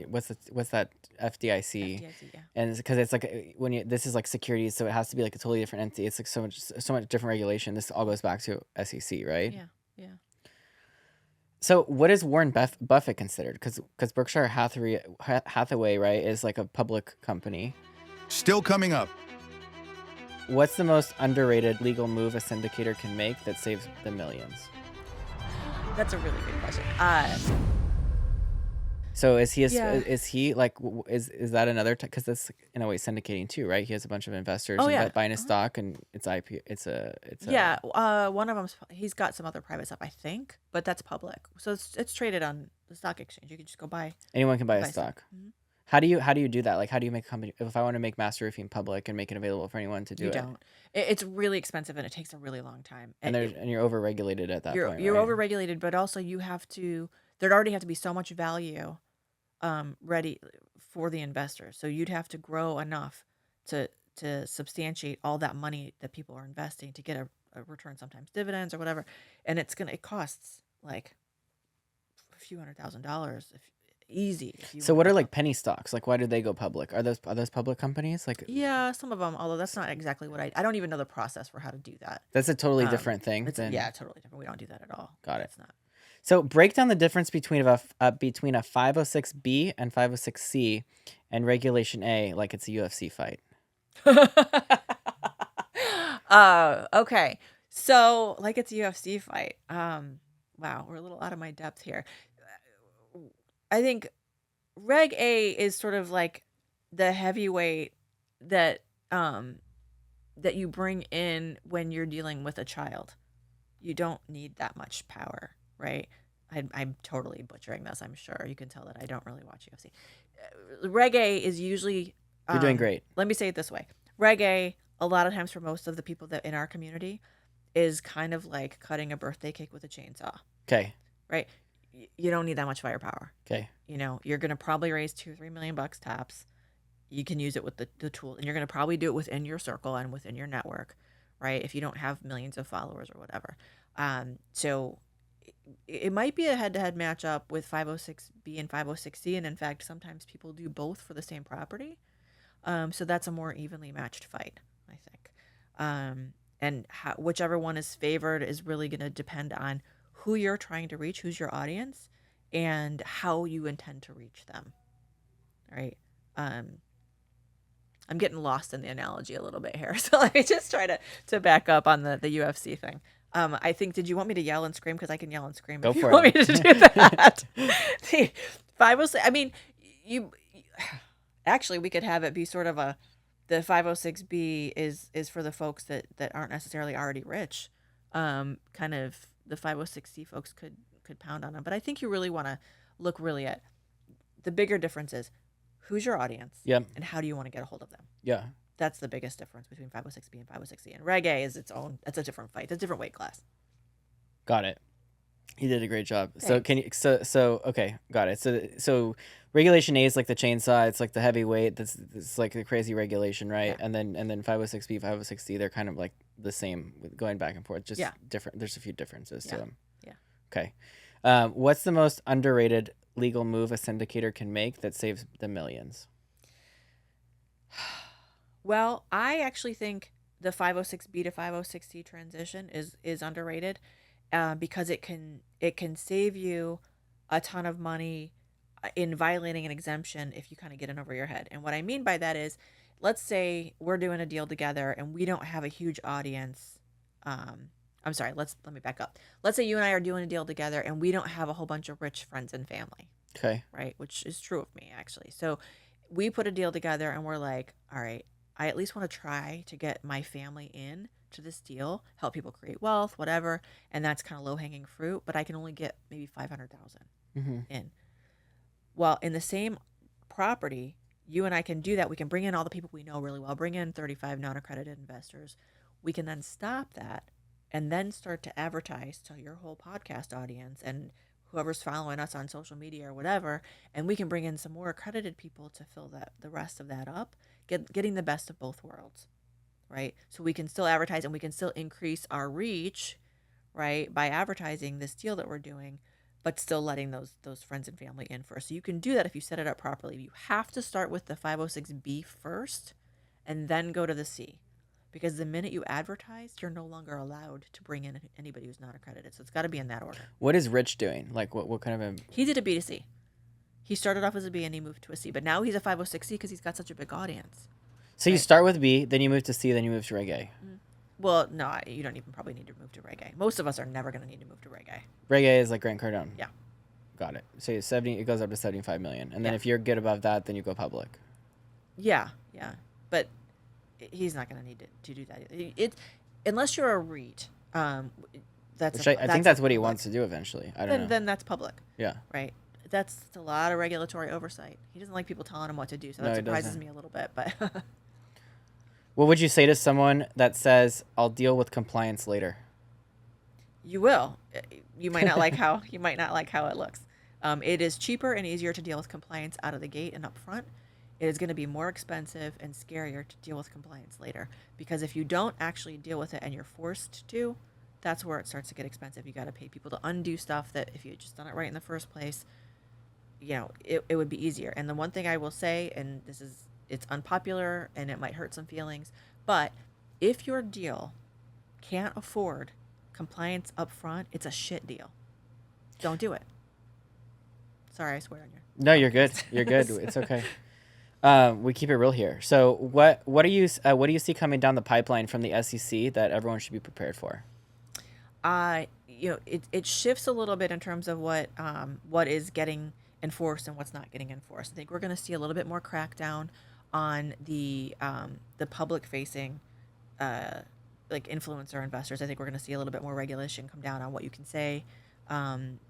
what's that FDIC? FDIC, yeah. And because it's like this is like securities, so it has to be like a totally different entity. It's like so much different regulation. This all goes back to SEC, right? Yeah. So what is Warren Buffett considered? Because Berkshire Hathaway, right, is like a public company. Still coming up. What's the most underrated legal move a syndicator can make that saves the millions? That's a really good question. So is he Yeah. is he like is that another because that's in a way syndicating too, right? He has a bunch of investors Oh yeah. buying his stock, and it's IP. Yeah. One of them's he's got some other private stuff, I think, but that's public. So it's traded on the stock exchange. You can just go buy. Anyone can buy a Buy stock. stock. Mhm. How do you do that? Like, how do you make a company? If I want to make Master Roofing public and make it available for anyone to do You it, don't. It's really expensive and it takes a really long time. and you're overregulated at that point, You're right? overregulated, but also you have to. There'd already have to be so much value, ready for the investors. So you'd have to grow enough to substantiate all that money that people are investing to get a return, sometimes dividends or whatever. And it costs like a few $100,000 if easy. If you So want what to are go like penny stocks? Like, why do they go public? Are those public companies? Like, Yeah, some of them. Although that's not exactly what I don't even know the process for how to do that. that's a totally different thing. It's Than, yeah, totally different. We don't do that at all. Got it. It's not. So break down the difference between a 506B and 506C and Regulation A, like it's a UFC fight. Okay. So like it's a UFC fight. Wow, we're a little out of my depth here. I think Reg A is sort of like the heavyweight that that you bring in when you're dealing with a child. You don't need that much power, right? I'm totally butchering this. I'm sure you can tell that I don't really watch UFC. Reg A is usually. You're doing great. Let me say it this way: Reg A, a lot of times for most of the people that in our community, is kind of like cutting a birthday cake with a chainsaw. Okay. Right? You don't need that much firepower. Okay. You know, you're gonna probably raise $2-3 million tops. You can use it with the tool, and you're gonna probably do it within your circle and within your network, right? If you don't have millions of followers or whatever. So it might be a head-to-head matchup with 506B and 506C, and in fact, sometimes people do both for the same property. So that's a more evenly matched fight, I think. And whichever one is favored is really going to depend on who you're trying to reach, who's your audience, and how you intend to reach them. Right? I'm getting lost in the analogy a little bit here, so let me just try to back up on the UFC thing. I think, did you want me to yell and scream? Because I can yell and scream Go if you for want it. me to do that. The 506, I mean, you actually, we could have it be sort of the 506B is for the folks that aren't necessarily already rich. Kind of the 506C folks could pound on them. But I think you really want to look really at the bigger difference is who's your audience, Yep. and how do you want to get a hold of them? Yeah. That's the biggest difference between 506B and 506C. And Reg A is its own. That's a different fight. That's a different weight class. Got it. You did a great job. Thanks. So can you so okay, got it. So Regulation A is like the chainsaw, it's like the heavyweight, that's like the crazy regulation, right? Yeah. And then 506B, 506C, they're kind of like the same with going back and forth, just different. There's a few differences to them. Yeah. Okay. What's the most underrated legal move a syndicator can make that saves the millions? Well, I actually think the 506B to 506C transition is underrated, because it can save you a ton of money in violating an exemption if you kind of get in over your head. And what I mean by that is, let's say we're doing a deal together and we don't have a huge audience. I'm sorry, let me back up. Let's say you and I are doing a deal together and we don't have a whole bunch of rich friends and family. Okay. Right? Which is true of me, actually. So we put a deal together and we're like, all right, I at least want to try to get my family in to this deal, help people create wealth, whatever. And that's kind of low hanging fruit, but I can only get maybe 500,000 in. Well, in the same property, you and I can do that. We can bring in all the people we know really well, bring in 35 non-accredited investors. We can then stop that and then start to advertise to your whole podcast audience and whoever's following us on social media or whatever, and we can bring in some more accredited people to fill the rest of that up, getting the best of both worlds, right? So we can still advertise and we can still increase our reach, right, by advertising this deal that we're doing, but still letting those friends and family in first. So you can do that if you set it up properly. You have to start with the 506B first and then go to the C. Because the minute you advertise, you're no longer allowed to bring in anybody who's not accredited. So it's got to be in that order. What is Rich doing? Like what kind of a... He did a B to C. He started off as a B and he moved to a C. But now he's a 506C because he's got such a big audience. So you start with B, then you move to C, then you move to Reg A. Mm-hmm. Well, no, you don't even probably need to move to Reg A. Most of us are never going to need to move to Reg A. Reg A is like Grant Cardone. Yeah. Got it. So it goes up to 75 million. And then if you're good above that, then you go public. Yeah. But he's not going to need to do that. Unless you're a REIT. I think that's what he wants to do eventually. I don't know. Then that's public. Yeah. Right. That's a lot of regulatory oversight. He doesn't like people telling him what to do, so that surprises me a little bit. But what would you say to someone that says, "I'll deal with compliance later"? You will. You might not like how it looks. It is cheaper and easier to deal with compliance out of the gate and up front. It is going to be more expensive and scarier to deal with compliance later, because if you don't actually deal with it and you're forced to, that's where it starts to get expensive. You got to pay people to undo stuff that if you had just done it right in the first place, it would be easier. And the one thing I will say, and it's unpopular and it might hurt some feelings, but if your deal can't afford compliance up front, it's a shit deal. Don't do it. Sorry, I swear on you. No, you're good. You're good. It's okay. We keep it real here. So what do you see coming down the pipeline from the SEC that everyone should be prepared for? It shifts a little bit in terms of what is getting enforced and what's not getting enforced. I think we're going to see a little bit more crackdown on the public facing like influencer investors. I think we're going to see a little bit more regulation come down on what you can say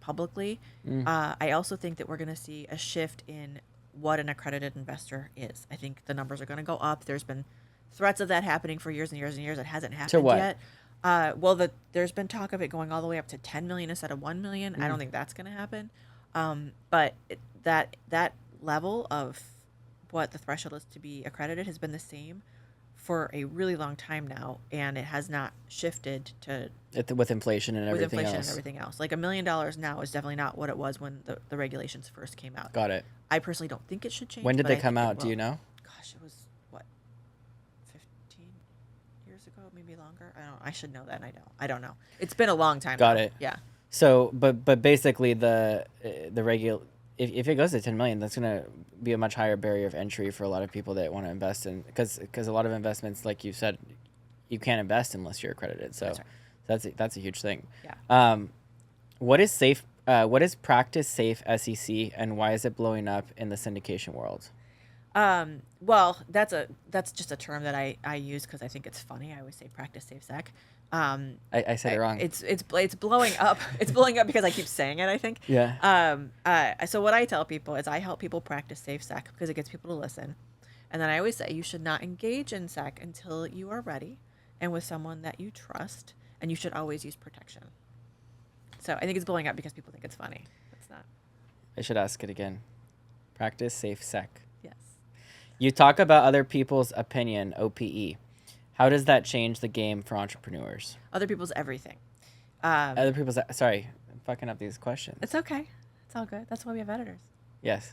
publicly. I also think that we're going to see a shift in what an accredited investor is. I think the numbers are going to go up. There's been threats of that happening for years and years and years. It hasn't happened yet. There's been talk of it going all the way up to 10 million instead of 1 million. I don't think that's going to happen. But that level of what the threshold is to be accredited has been the same for a really long time now, and it has not shifted with inflation and everything else. Like $1 million now is definitely not what it was when the regulations first came out. Got it. I personally don't think it should change. When did they come out? Do you know? Gosh, it was 15 years ago, maybe longer. I should know that, and I don't know. It's been a long time. Got it. Yeah. So, but basically if it goes to 10 million, that's going to be a much higher barrier of entry for a lot of people that want to invest in, because a lot of investments, like you said, you can't invest unless you're accredited. So that's right. That's a huge thing. Yeah. What is practice safe SEC, and why is it blowing up in the syndication world? Well, that's just a term that I use because I think it's funny. I always say practice safe sec. I said it wrong. It's blowing up. It's blowing up because I keep saying it, I think. Yeah. So what I tell people is I help people practice safe sec because it gets people to listen. And then I always say you should not engage in sec until you are ready and with someone that you trust, and you should always use protection. So I think it's blowing up because people think it's funny. It's not. I should ask it again. Practice safe sec. Yes. You talk about other people's opinion, OPE. How does that change the game for entrepreneurs? Other people's everything. Sorry, I'm fucking up these questions. It's okay. It's all good. That's why we have editors. Yes,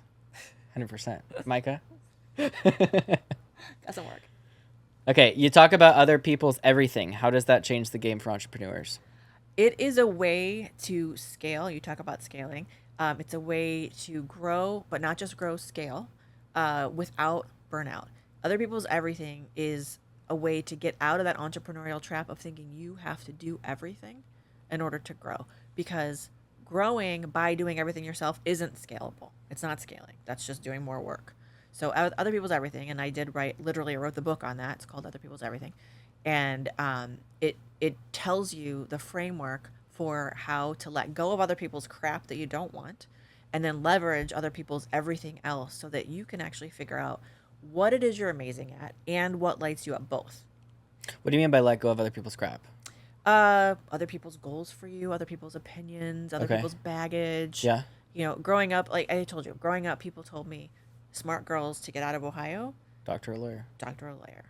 100%. Micah? Doesn't work. Okay, you talk about other people's everything. How does that change the game for entrepreneurs? It is a way to scale. You talk about scaling. It's a way to grow, but not just grow, scale without burnout. Other people's everything is a way to get out of that entrepreneurial trap of thinking you have to do everything in order to grow, because growing by doing everything yourself isn't scalable. It's not scaling. That's just doing more work. So other people's everything, and I wrote the book on that. It's called Other People's Everything. And it tells you the framework for how to let go of other people's crap that you don't want, and then leverage other people's everything else so that you can actually figure out what it is you're amazing at and what lights you up both. What do you mean by let go of other people's crap? Other people's goals for you, other people's opinions, other people's baggage. Yeah. Growing up, like I told you, people told me, smart girls to get out of Ohio. Doctor or lawyer? Doctor or lawyer.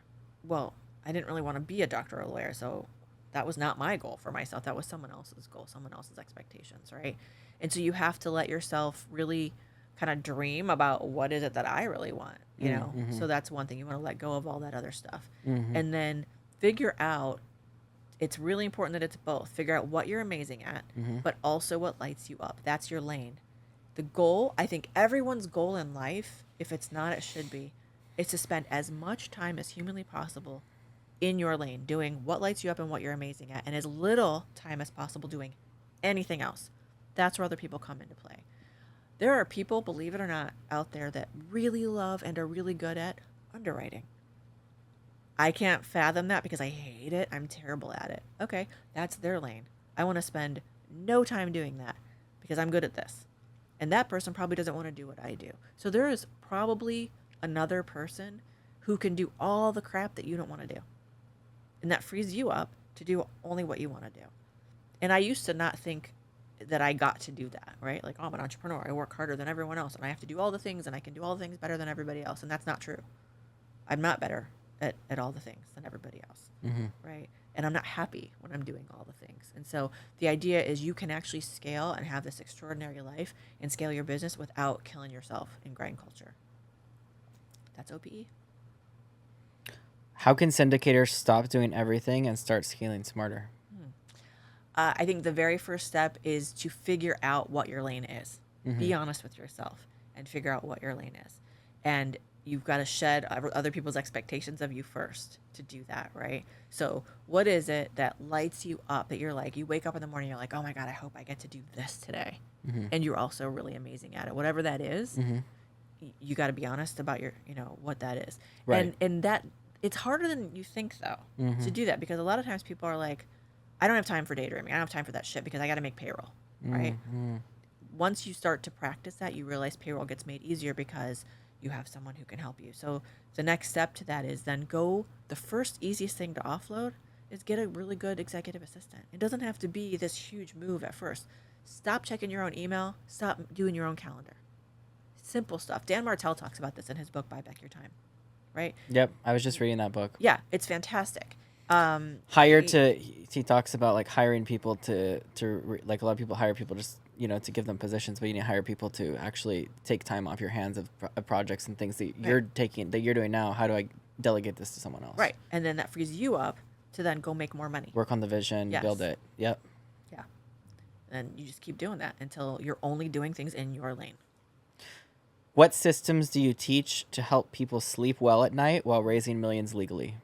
Well, I didn't really want to be a doctor or a lawyer, so that was not my goal for myself. That was someone else's goal, someone else's expectations, right? And so you have to let yourself really kind of dream about what is it that I really want, you know? So that's one thing. You want to let go of all that other stuff. And then figure out, it's really important that it's both. Figure out what you're amazing at, but also what lights you up. That's your lane. The goal, I think everyone's goal in life, if it's not, it should be, is to spend as much time as humanly possible in your lane, doing what lights you up and what you're amazing at, and as little time as possible doing anything else. That's where other people come into play. There are people, believe it or not, out there that really love and are really good at underwriting. I can't fathom that because I hate it. I'm terrible at it. Okay, that's their lane. I want to spend no time doing that because I'm good at this. And that person probably doesn't want to do what I do. So there is probably another person who can do all the crap that you don't want to do. And that frees you up to do only what you want to do. And I used to not think that I got to do that, right? Like, oh, I'm an entrepreneur. I work harder than everyone else and I have to do all the things and I can do all the things better than everybody else. And that's not true. I'm not better at all the things than everybody else, right? And I'm not happy when I'm doing all the things. And so the idea is you can actually scale and have this extraordinary life and scale your business without killing yourself in grind culture. That's OPE. How can syndicators stop doing everything and start scaling smarter? I think the very first step is to figure out what your lane is. Be honest with yourself and figure out what your lane is. And you've got to shed other people's expectations of you first to do that, right? So what is it that lights you up that you're like, you wake up in the morning, you're like, oh my God, I hope I get to do this today. And you're also really amazing at it. Whatever that is, you got to be honest about your, what that is. Right. And that it's harder than you think though to do that, because a lot of times people are like, I don't have time for daydreaming. I don't have time for that shit because I got to make payroll, right? Once you start to practice that, you realize payroll gets made easier because you have someone who can help you. So the next step to that is then the first easiest thing to offload is get a really good executive assistant. It doesn't have to be this huge move at first. Stop checking your own email. Stop doing your own calendar. Simple stuff. Dan Martell talks about this in his book, Buy Back Your Time, right? Yep. I was just reading that book. Yeah, it's fantastic. He talks about like hiring people like a lot of people hire people just, to give them positions, but you need to hire people to actually take time off your hands of projects and things that you're doing now. How do I delegate this to someone else? Right. And then that frees you up to then go make more money. Work on the vision, build it. Yep. Yeah. And you just keep doing that until you're only doing things in your lane. What systems do you teach to help people sleep well at night while raising millions legally?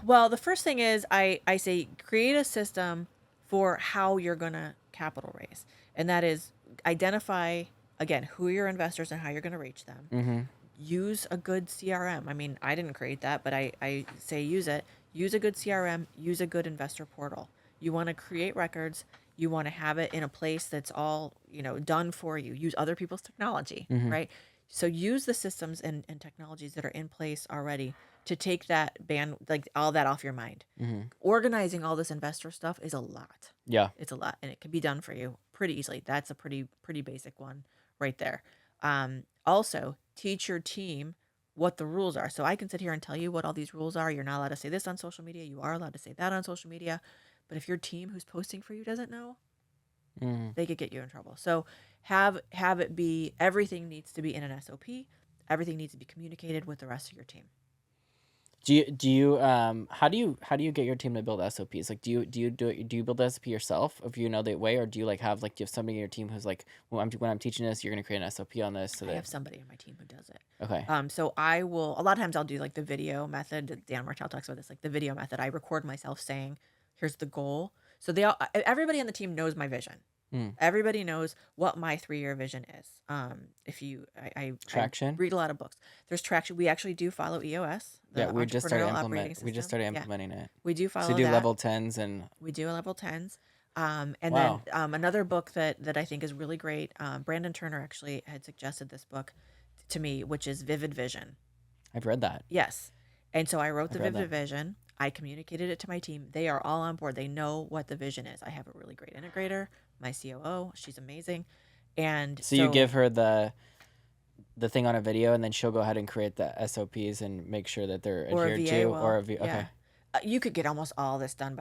Well, the first thing is I say create a system for how you're going to capital raise. And that is identify, again, who are your investors and how you're going to reach them. Use a good CRM. I mean, I didn't create that, but I say use it. Use a good CRM. Use a good investor portal. You want to create records. You want to have it in a place that's all, done for you. Use other people's technology, right? So use the systems and technologies that are in place already to take that all that off your mind. Organizing all this investor stuff is a lot. Yeah. It's a lot, and it can be done for you pretty easily. That's a pretty basic one right there. Also, teach your team what the rules are. So I can sit here and tell you what all these rules are. You're not allowed to say this on social media. You are allowed to say that on social media. But if your team who's posting for you doesn't know, they could get you in trouble. So have it be, everything needs to be in an SOP. Everything needs to be communicated with the rest of your team. Do you how do you get your team to build SOPs? Like do you build the SOP yourself if you know the way, or do you have somebody in your team who's like, when I'm teaching this, you're gonna create an SOP on this? So I have somebody in my team who does it. Okay. So I will, a lot of times I'll do like the video method. Dan Martell talks about this, like the video method. I record myself saying, here's the goal. So everybody on the team knows my vision. Everybody knows what my 3-year vision is. I read a lot of books. There's traction. We actually do follow EOS. We just started implementing it. We do follow So we do that. level 10s and we do level 10s. And wow. then another book that I think is really great. Brandon Turner actually had suggested this book to me, which is Vivid Vision. I've read that. Yes. And so I wrote the Vivid Vision. I communicated it to my team. They are all on board. They know what the vision is. I have a really great integrator, my COO. She's amazing. And so you give her the thing on a video, and then she'll go ahead and create the SOPs and make sure that they're adhered to. Or a VA. Okay. You could get almost all this done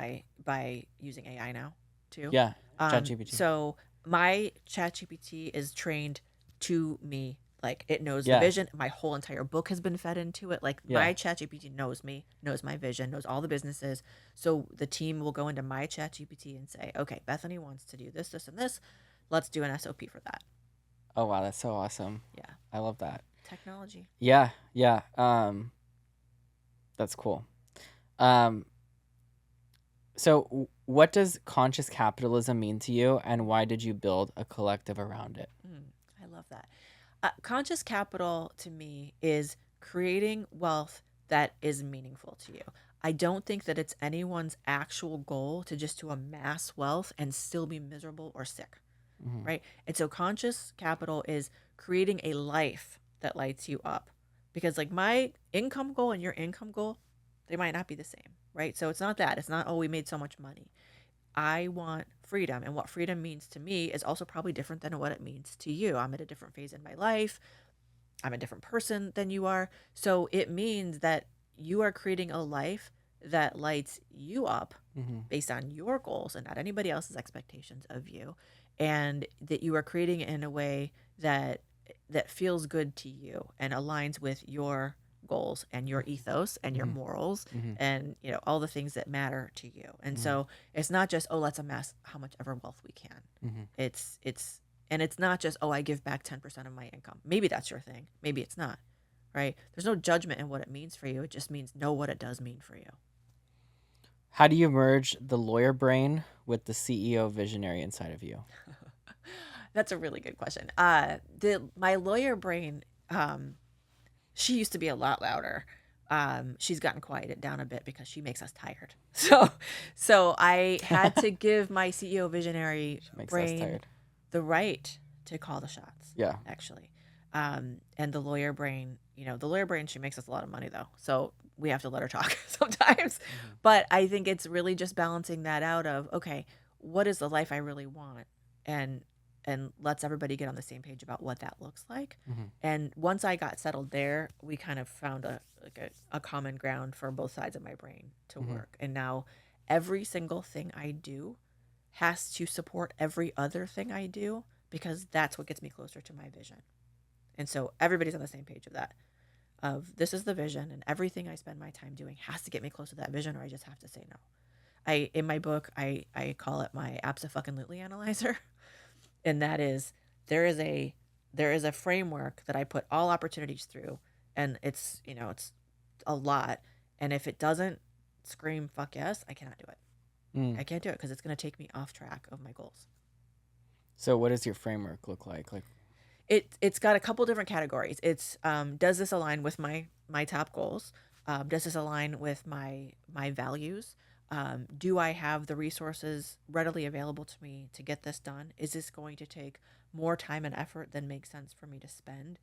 by using AI now, too. Yeah. ChatGPT. So my ChatGPT is trained to me. Like, it knows the vision. My whole entire book has been fed into it. Like, my ChatGPT knows me, knows my vision, knows all the businesses. So the team will go into my ChatGPT and say, okay, Bethany wants to do this, this, and this. Let's do an SOP for that. Oh, wow. That's so awesome. Yeah. I love that. Technology. Yeah. Yeah. That's cool. So What does conscious capitalism mean to you, and why did you build a collective around it? I love that. Conscious capital to me is creating wealth that is meaningful to you. I don't think that it's anyone's actual goal to just to amass wealth and still be miserable or sick, Mm-hmm. right? And so conscious capital is creating a life that lights you up. Because like my income goal and your income goal, they might not be the same, right? So it's not that. It's not, oh, we made so much money. I want freedom. And what freedom means to me is also probably different than what it means to you. I'm at a different phase in my life. I'm a different person than you are. So it means that you are creating a life that lights you up Mm-hmm. based on your goals and not anybody else's expectations of you. And that you are creating it in a way that feels good to you and aligns with your goals and your ethos and your Mm-hmm. morals Mm-hmm. and all the things that matter to you. And so it's not just, oh, let's amass how much ever wealth we can. Mm-hmm. It's not just, oh, I give back 10% of my income. Maybe that's your thing, maybe it's not, right? There's no judgment in what it means for you. It just means know what it does mean for you. How do you merge the lawyer brain with the CEO visionary inside of you? That's a really good question. My lawyer brain, she used to be a lot louder. She's gotten quieted down a bit because she makes us tired. So I had to give my CEO visionary Makes us brain tired. the right to call the shots. Yeah. Actually, and the lawyer brain, she makes us a lot of money though, so we have to let her talk sometimes. But I think it's really just balancing that out of, okay, what is the life I really want, and lets everybody get on the same page about what that looks like. Mm-hmm. And once I got settled there, we kind of found a common ground for both sides of my brain to work. And now every single thing I do has to support every other thing I do, because that's what gets me closer to my vision. And so everybody's on the same page of that. Of this is the vision, and everything I spend my time doing has to get me close to that vision, or I just have to say no. In my book, I call it my abso-fucking-lutely analyzer. And that is, there is a framework that I put all opportunities through, and it's a lot. And if it doesn't scream fuck yes, I cannot do it. I can't do it because it's going to take me off track of my goals. So what does your framework look like? It's got a couple different categories. It's does this align with my top goals? Does this align with my values? Do I have the resources readily available to me to get this done? Is this going to take more time and effort than makes sense for me to spend?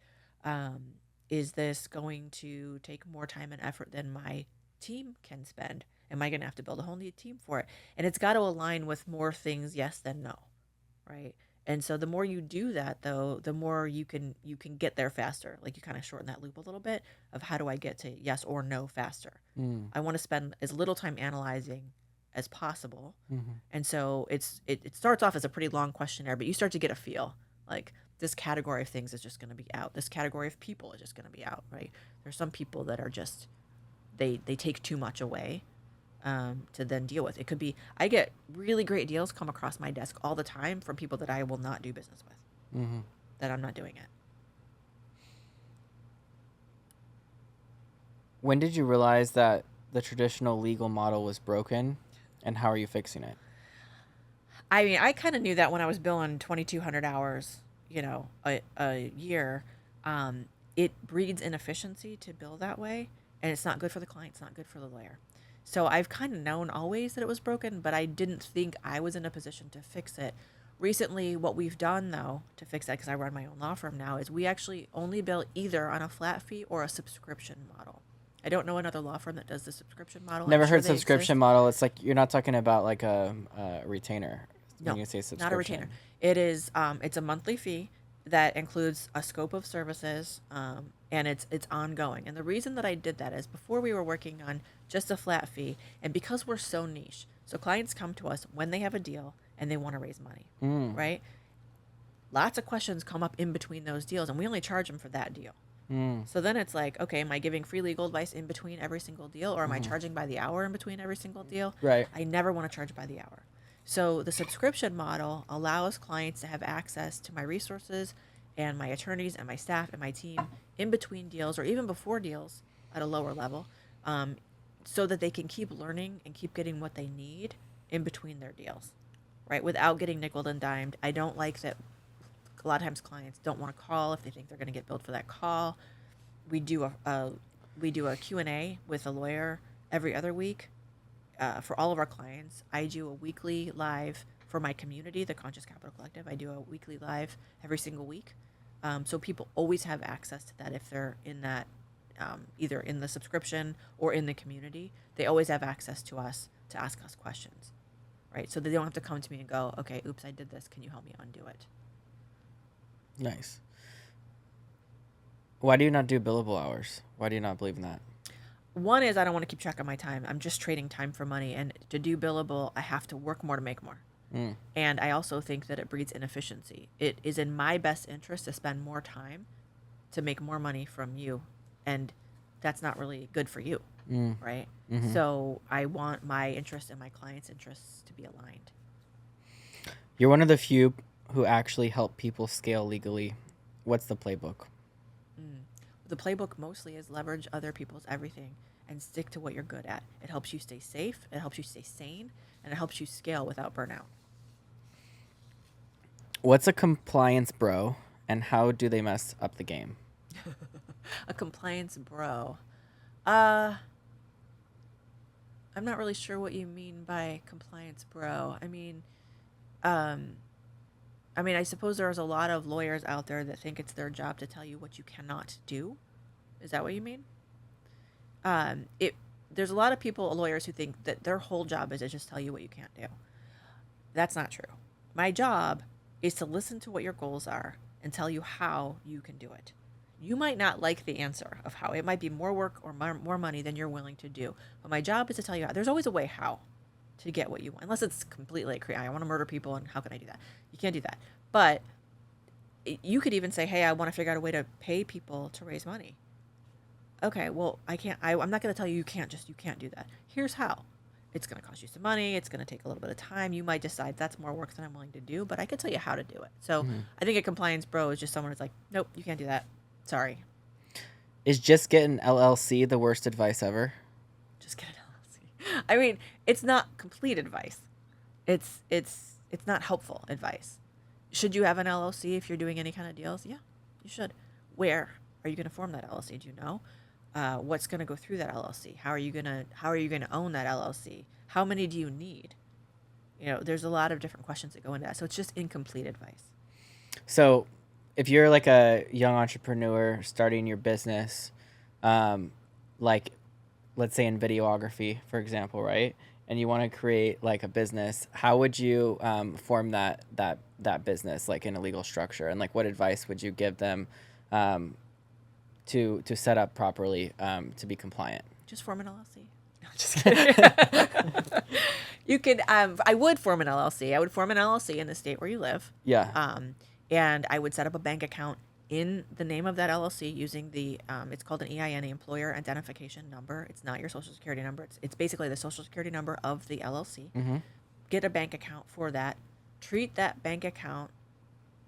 Is this going to take more time and effort than my team can spend? Am I going to have to build a whole new team for it? And it's got to align with more things yes than no, right? And so the more you do that, though, the more you can get there faster. Like you kind of shorten that loop a little bit of how do I get to yes or no faster. I want to spend as little time analyzing as possible. And so it starts off as a pretty long questionnaire, but you start to get a feel like this category of things is just going to be out. This category of people is just going to be out, right? There's some people that are just they take too much away to then deal with. It could be, I get really great deals come across my desk all the time from people that I will not do business with, that I'm not doing it. When did you realize that the traditional legal model was broken, and how are you fixing it? I mean, I kind of knew that when I was billing 2,200 hours, a year. It breeds inefficiency to bill that way, and it's not good for the client. It's not good for the lawyer. So I've kind of known always that it was broken, but I didn't think I was in a position to fix it. Recently, what we've done, though, to fix that, because I run my own law firm now, is we actually only bill either on a flat fee or a subscription model. I don't know another law firm that does the subscription model. Never I'm sure heard they subscription exist. model. It's like you're not talking about like a retainer No, when you say subscription. not a retainer. It is, it's a monthly fee that includes a scope of services, and it's ongoing. And the reason that I did that is before we were working on just a flat fee, and because we're so niche, so clients come to us when they have a deal and they want to raise money, right? Lots of questions come up in between those deals, and we only charge them for that deal. So then it's like, okay, am I giving free legal advice in between every single deal, or am I charging by the hour in between every single deal? Right. I never want to charge by the hour. So the subscription model allows clients to have access to my resources and my attorneys and my staff and my team in between deals or even before deals at a lower level, so that they can keep learning and keep getting what they need in between their deals, right? Without getting nickeled and dimed. I don't like that a lot of times clients don't want to call if they think they're going to get billed for that call. We do a Q&A with a lawyer every other week for all of our clients. I do a weekly live for my community, the Conscious Capital Collective. I do a weekly live every single week. So people always have access to that if they're in that, either in the subscription or in the community. They always have access to us to ask us questions, right? So they don't have to come to me and go, okay, oops, I did this. Can you help me undo it? Nice. Why do you not do billable hours? Why do you not believe in that? One is I don't want to keep track of my time. I'm just trading time for money. And to do billable, I have to work more to make more. And I also think that it breeds inefficiency. It is in my best interest to spend more time to make more money from you. And that's not really good for you, right? Mm-hmm. So I want my interest and my clients' interests to be aligned. You're one of the few who actually help people scale legally. What's the playbook? The playbook mostly is leverage other people's everything and stick to what you're good at. It helps you stay safe, it helps you stay sane, and it helps you scale without burnout. What's a compliance bro, and how do they mess up the game? A compliance bro. I'm not really sure what you mean by compliance bro. I suppose there's a lot of lawyers out there that think it's their job to tell you what you cannot do. Is that what you mean? There's a lot of lawyers who think that their whole job is to just tell you what you can't do. That's not true. My job is to listen to what your goals are and tell you how you can do it. You might not like the answer of how. It might be more work or more money than you're willing to do. But my job is to tell you how. There's always a way how to get what you want, unless it's completely crazy. I want to murder people, and how can I do that? You can't do that. But you could even say, hey, I want to figure out a way to pay people to raise money. Okay, well, I can't. I'm not going to tell you you can't do that. Here's how. It's going to cost you some money. It's going to take a little bit of time. You might decide that's more work than I'm willing to do, but I could tell you how to do it. So I think a compliance bro is just someone who's like, nope, you can't do that. Sorry. Is just getting LLC the worst advice ever? Just get an LLC. I mean, it's not complete advice. It's not helpful advice. Should you have an LLC if you're doing any kind of deals? Yeah, you should. Where are you going to form that LLC? Do you know? What's going to go through that LLC? How are you going to own that LLC? How many do you need? There's a lot of different questions that go into that. So it's just incomplete advice. So if you're like a young entrepreneur starting your business, like let's say in videography, for example, right? And you want to create like a business, how would you form that business, like in a legal structure? And like what advice would you give them to set up properly to be compliant? Just form an LLC. No, just kidding. You could. I would form an LLC. I would form an LLC in the state where you live. Yeah. And I would set up a bank account in the name of that LLC using the. It's called an EIN, Employer Identification Number. It's not your Social Security number. It's basically the Social Security number of the LLC. Mm-hmm. Get a bank account for that. Treat that bank account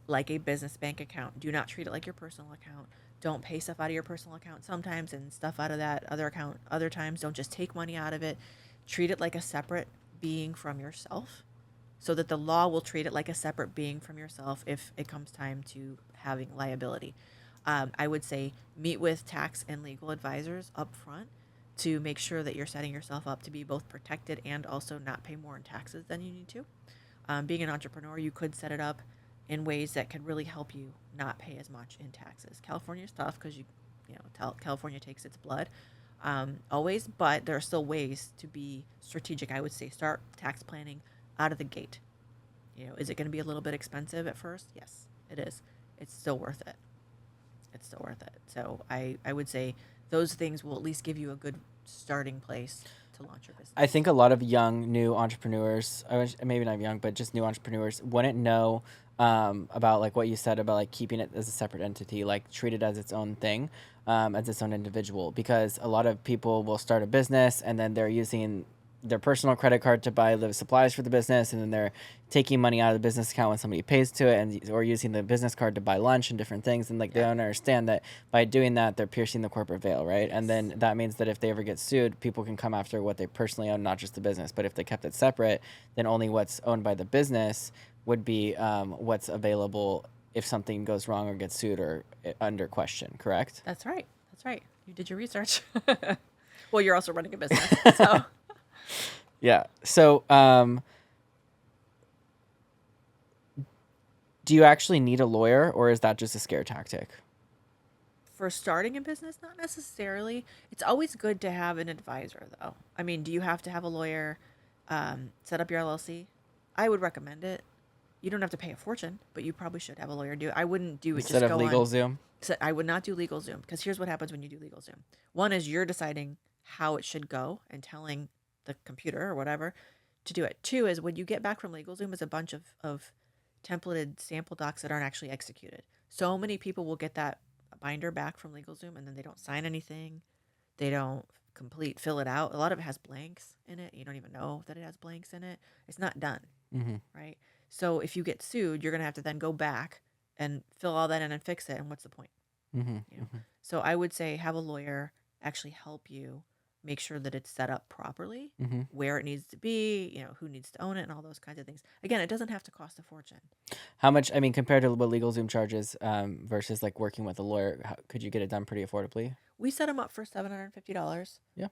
like a business bank account. Do not treat it like your personal account. Don't pay stuff out of your personal account sometimes and stuff out of that other account other times. Don't just take money out of it. Treat it like a separate being from yourself, so that the law will treat it like a separate being from yourself if it comes time to having liability. I would say meet with tax and legal advisors up front to make sure that you're setting yourself up to be both protected and also not pay more in taxes than you need to. Being an entrepreneur, you could set it up in ways that could really help you not pay as much in taxes. California's tough because California takes its blood always, but there are still ways to be strategic. I would say start tax planning out of the gate. Is it going to be a little bit expensive at first? Yes, it is. It's still worth it. So I would say those things will at least give you a good starting place to launch your business. I think a lot of young, new entrepreneurs, maybe not young, but just new entrepreneurs wouldn't know about like what you said about like keeping it as a separate entity, like treat it as its own thing, as its own individual, because a lot of people will start a business and then they're using their personal credit card to buy the supplies for the business, and then they're taking money out of the business account when somebody pays to it, and or using the business card to buy lunch and different things. And like they don't understand that by doing that, they're piercing the corporate veil, right? And then that means that if they ever get sued, people can come after what they personally own, not just the business. But if they kept it separate, then only what's owned by the business would be what's available if something goes wrong or gets sued or under question. Correct? That's right. That's right. You did your research. Well, you're also running a business, so. Yeah. So, do you actually need a lawyer, or is that just a scare tactic? For starting a business, not necessarily. It's always good to have an advisor, though. I mean, do you have to have a lawyer set up your LLC? I would recommend it. You don't have to pay a fortune, but you probably should have a lawyer do it. I wouldn't do it Instead just of go legal on. Zoom? So I would not do legal Zoom, because here's what happens when you do legal Zoom. One is you're deciding how it should go and telling the computer or whatever to do it. Two is when you get back from legal Zoom is a bunch of templated sample docs that aren't actually executed. So many people will get that binder back from legal Zoom and then they don't sign anything. They don't fill it out. A lot of it has blanks in it. You don't even know that it has blanks in it. It's not done, right? So if you get sued, you're going to have to then go back and fill all that in and fix it. And what's the point? You know? So I would say have a lawyer actually help you make sure that it's set up properly, where it needs to be, you know, who needs to own it and all those kinds of things. Again, it doesn't have to cost a fortune. How much, I mean, compared to what legal Zoom charges versus like working with a lawyer, could you get it done pretty affordably? We set them up for $750. Yeah.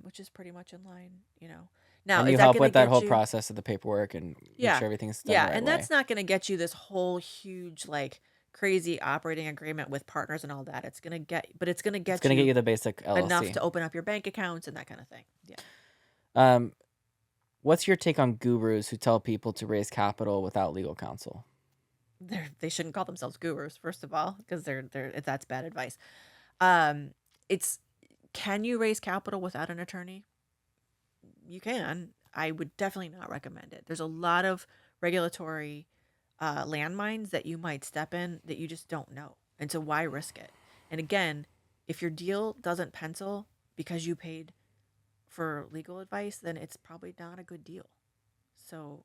Which is pretty much in line, you know. Now, And is you that help gonna with that get whole you? process of the paperwork and make sure everything's done the right and way. that's not going to get you this whole huge like crazy operating agreement with partners and all that. It's going to get you the basic LLC. enough to open up your bank accounts and that kind of thing. Yeah. What's your take on gurus who tell people to raise capital without legal counsel? They shouldn't call themselves gurus, first of all, because that's bad advice. Can you raise capital without an attorney? You can. I would definitely not recommend it. There's a lot of regulatory landmines that you might step in that you just don't know. And so why risk it? And again, if your deal doesn't pencil because you paid for legal advice, then it's probably not a good deal. So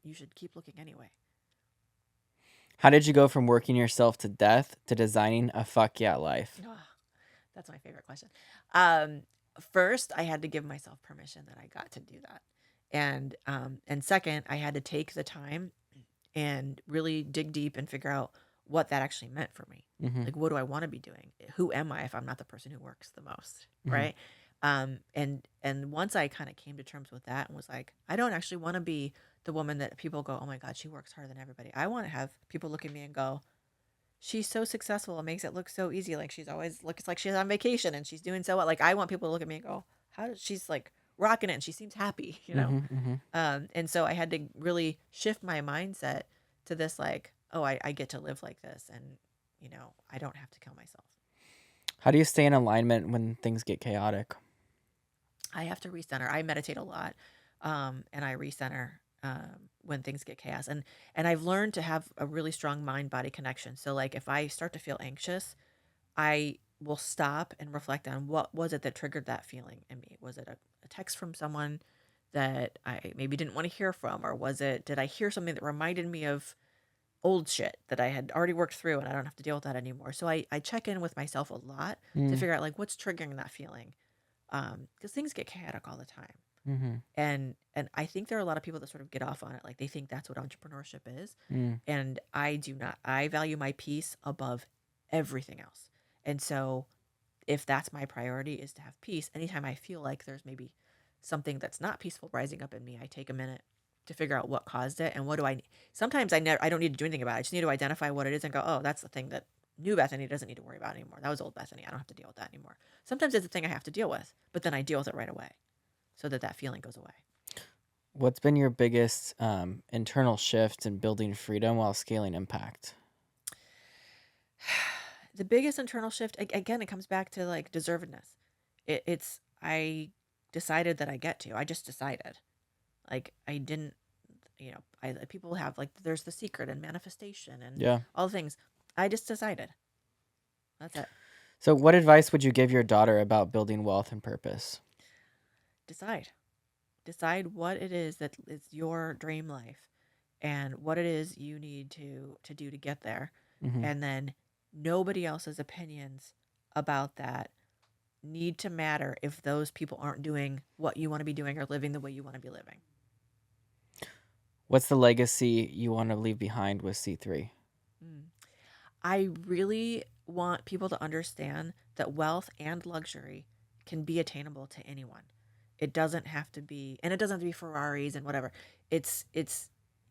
you should keep looking anyway. How did you go from working yourself to death to designing a fuck yeah life? Oh, that's my favorite question. First, I had to give myself permission that I got to do that. And second, I had to take the time and really dig deep and figure out what that actually meant for me. Like, what do I want to be doing? Who am I if I'm not the person who works the most, right? And once I kind of came to terms with that and was like, I don't actually want to be the woman that people go, oh my God, she works harder than everybody. I want to have people look at me and go, she's so successful. It makes it look so easy. Like she's always looks like she's on vacation and she's doing so well. Like I want people to look at me and go, how does she's like rocking it and she seems happy, you know? And so I had to really shift my mindset to this, like, oh, I get to live like this and, you know, I don't have to kill myself. How do you stay in alignment when things get chaotic? I have to recenter. I meditate a lot, and I recenter when things get chaos. And I've learned to have a really strong mind-body connection. So like if I start to feel anxious, I will stop and reflect on what was it that triggered that feeling in me. Was it a text from someone that I maybe didn't want to hear from? Or did I hear something that reminded me of old shit that I had already worked through and I don't have to deal with that anymore? So I check in with myself a lot to figure out like what's triggering that feeling. Because things get chaotic all the time. And I think there are a lot of people that sort of get off on it. Like they think that's what entrepreneurship is. And I do not. I value my peace above everything else. And so if that's my priority is to have peace, anytime I feel like there's maybe something that's not peaceful rising up in me, I take a minute to figure out what caused it and what do I need. Sometimes I don't need to do anything about it. I just need to identify what it is and go, oh, that's the thing that new Bethany doesn't need to worry about anymore. That was old Bethany. I don't have to deal with that anymore. Sometimes it's a thing I have to deal with, but then I deal with it right away so that feeling goes away. What's been your biggest internal shift in building freedom while scaling impact? The biggest internal shift, again, it comes back to like deservedness. I decided that I just decided. Like I didn't, you know, people have like, there's The Secret and manifestation and all the things. I just decided. That's it. So what advice would you give your daughter about building wealth and purpose? Decide. Decide what it is that is your dream life and what it is you need to do to get there. Hmm. And then nobody else's opinions about that need to matter if those people aren't doing what you want to be doing or living the way you want to be living. What's the legacy you want to leave behind with C3? Mm. I really want people to understand that wealth and luxury can be attainable to anyone. It doesn't have to be, and it doesn't have to be Ferraris and whatever. It's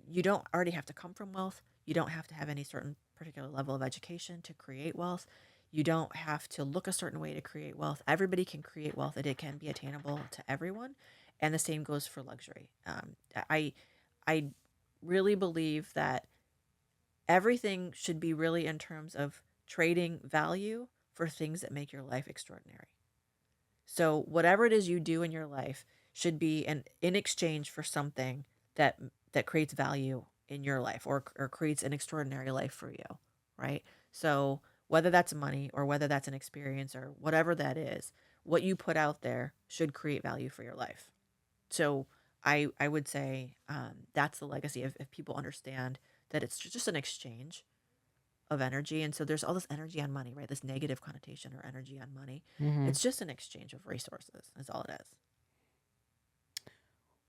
you don't already have to come from wealth. You don't have to have any certain particular level of education to create wealth. You don't have to look a certain way to create wealth. Everybody can create wealth, and it can be attainable to everyone. And the same goes for luxury. I I really believe that everything should be really in terms of trading value for things that make your life extraordinary. So whatever it is you do in your life should be in exchange for something that creates value in your life or creates an extraordinary life for you, right? So whether that's money or whether that's an experience or whatever that is, what you put out there should create value for your life. So I would say that's the legacy if people understand that it's just an exchange of energy. And so there's all this energy on money, right? This negative connotation or energy on money. Hmm. It's just an exchange of resources. That's all it is.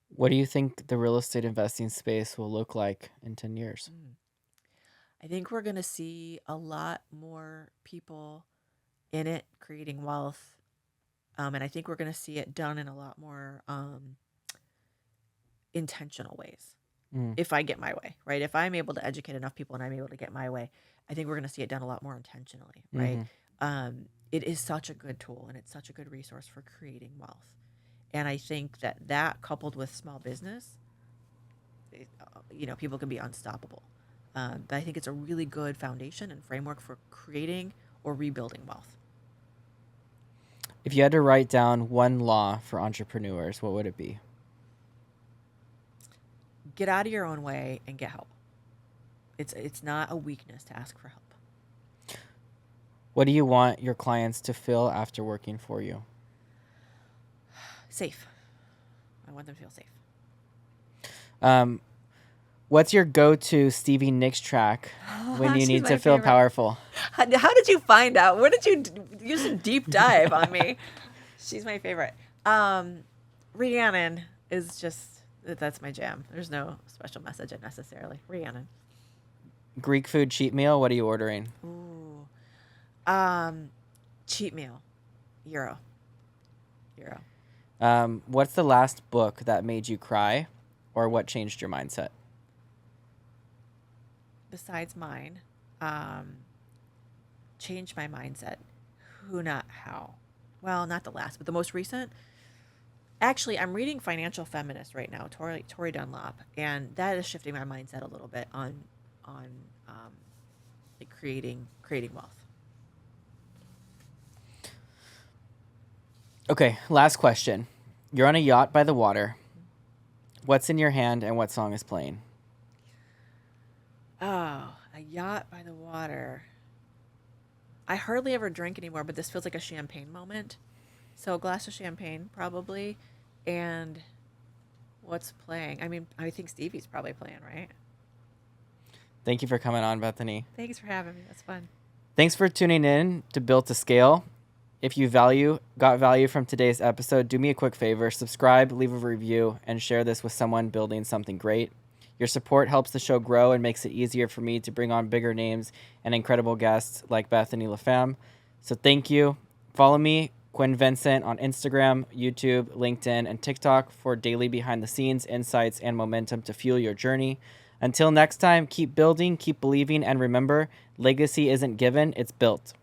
What do you think the real estate investing space will look like in 10 years? I think we're going to see a lot more people in it creating wealth. And I think we're going to see it done in a lot more intentional ways. Mm. If I get my way, right? If I'm able to educate enough people and I'm able to get my way, I think we're going to see it done a lot more intentionally, right? It is such a good tool and it's such a good resource for creating wealth. And I think that coupled with small business, people can be unstoppable. But I think it's a really good foundation and framework for creating or rebuilding wealth. If you had to write down one law for entrepreneurs, what would it be? Get out of your own way and get help. It's not a weakness to ask for help. What do you want your clients to feel after working for you? Safe. I want them to feel safe. What's your go-to Stevie Nicks track when you She's need my to feel favorite. powerful? How did you find out? Where did you use a deep dive on me? She's my favorite. Rhiannon is just, that's my jam. There's no special message necessarily. Rhiannon. Greek food cheat meal, what are you ordering? Ooh. Cheat meal. Euro. What's the last book that made you cry or what changed your mindset? Besides mine, changed my mindset. Who, not how. Well, not the last, but the most recent. Actually, I'm reading Financial Feminist right now, Tori Dunlop, and that is shifting my mindset a little bit on like creating wealth. Okay, last question. You're on a yacht by the water. What's in your hand and what song is playing? Oh, a yacht by the water. I hardly ever drink anymore, but this feels like a champagne moment. So a glass of champagne, probably. And what's playing? I mean, I think Stevie's probably playing, right? Thank you for coming on, Bethany. Thanks for having me. That's fun. Thanks for tuning in to Built to Scale. If you got value from today's episode, do me a quick favor, subscribe, leave a review, and share this with someone building something great. Your support helps the show grow and makes it easier for me to bring on bigger names and incredible guests like Bethany LaFlam. So thank you. Follow me, Quinn Vincent, on Instagram, YouTube, LinkedIn, and TikTok for daily behind-the-scenes insights and momentum to fuel your journey. Until next time, keep building, keep believing, and remember, legacy isn't given, it's built.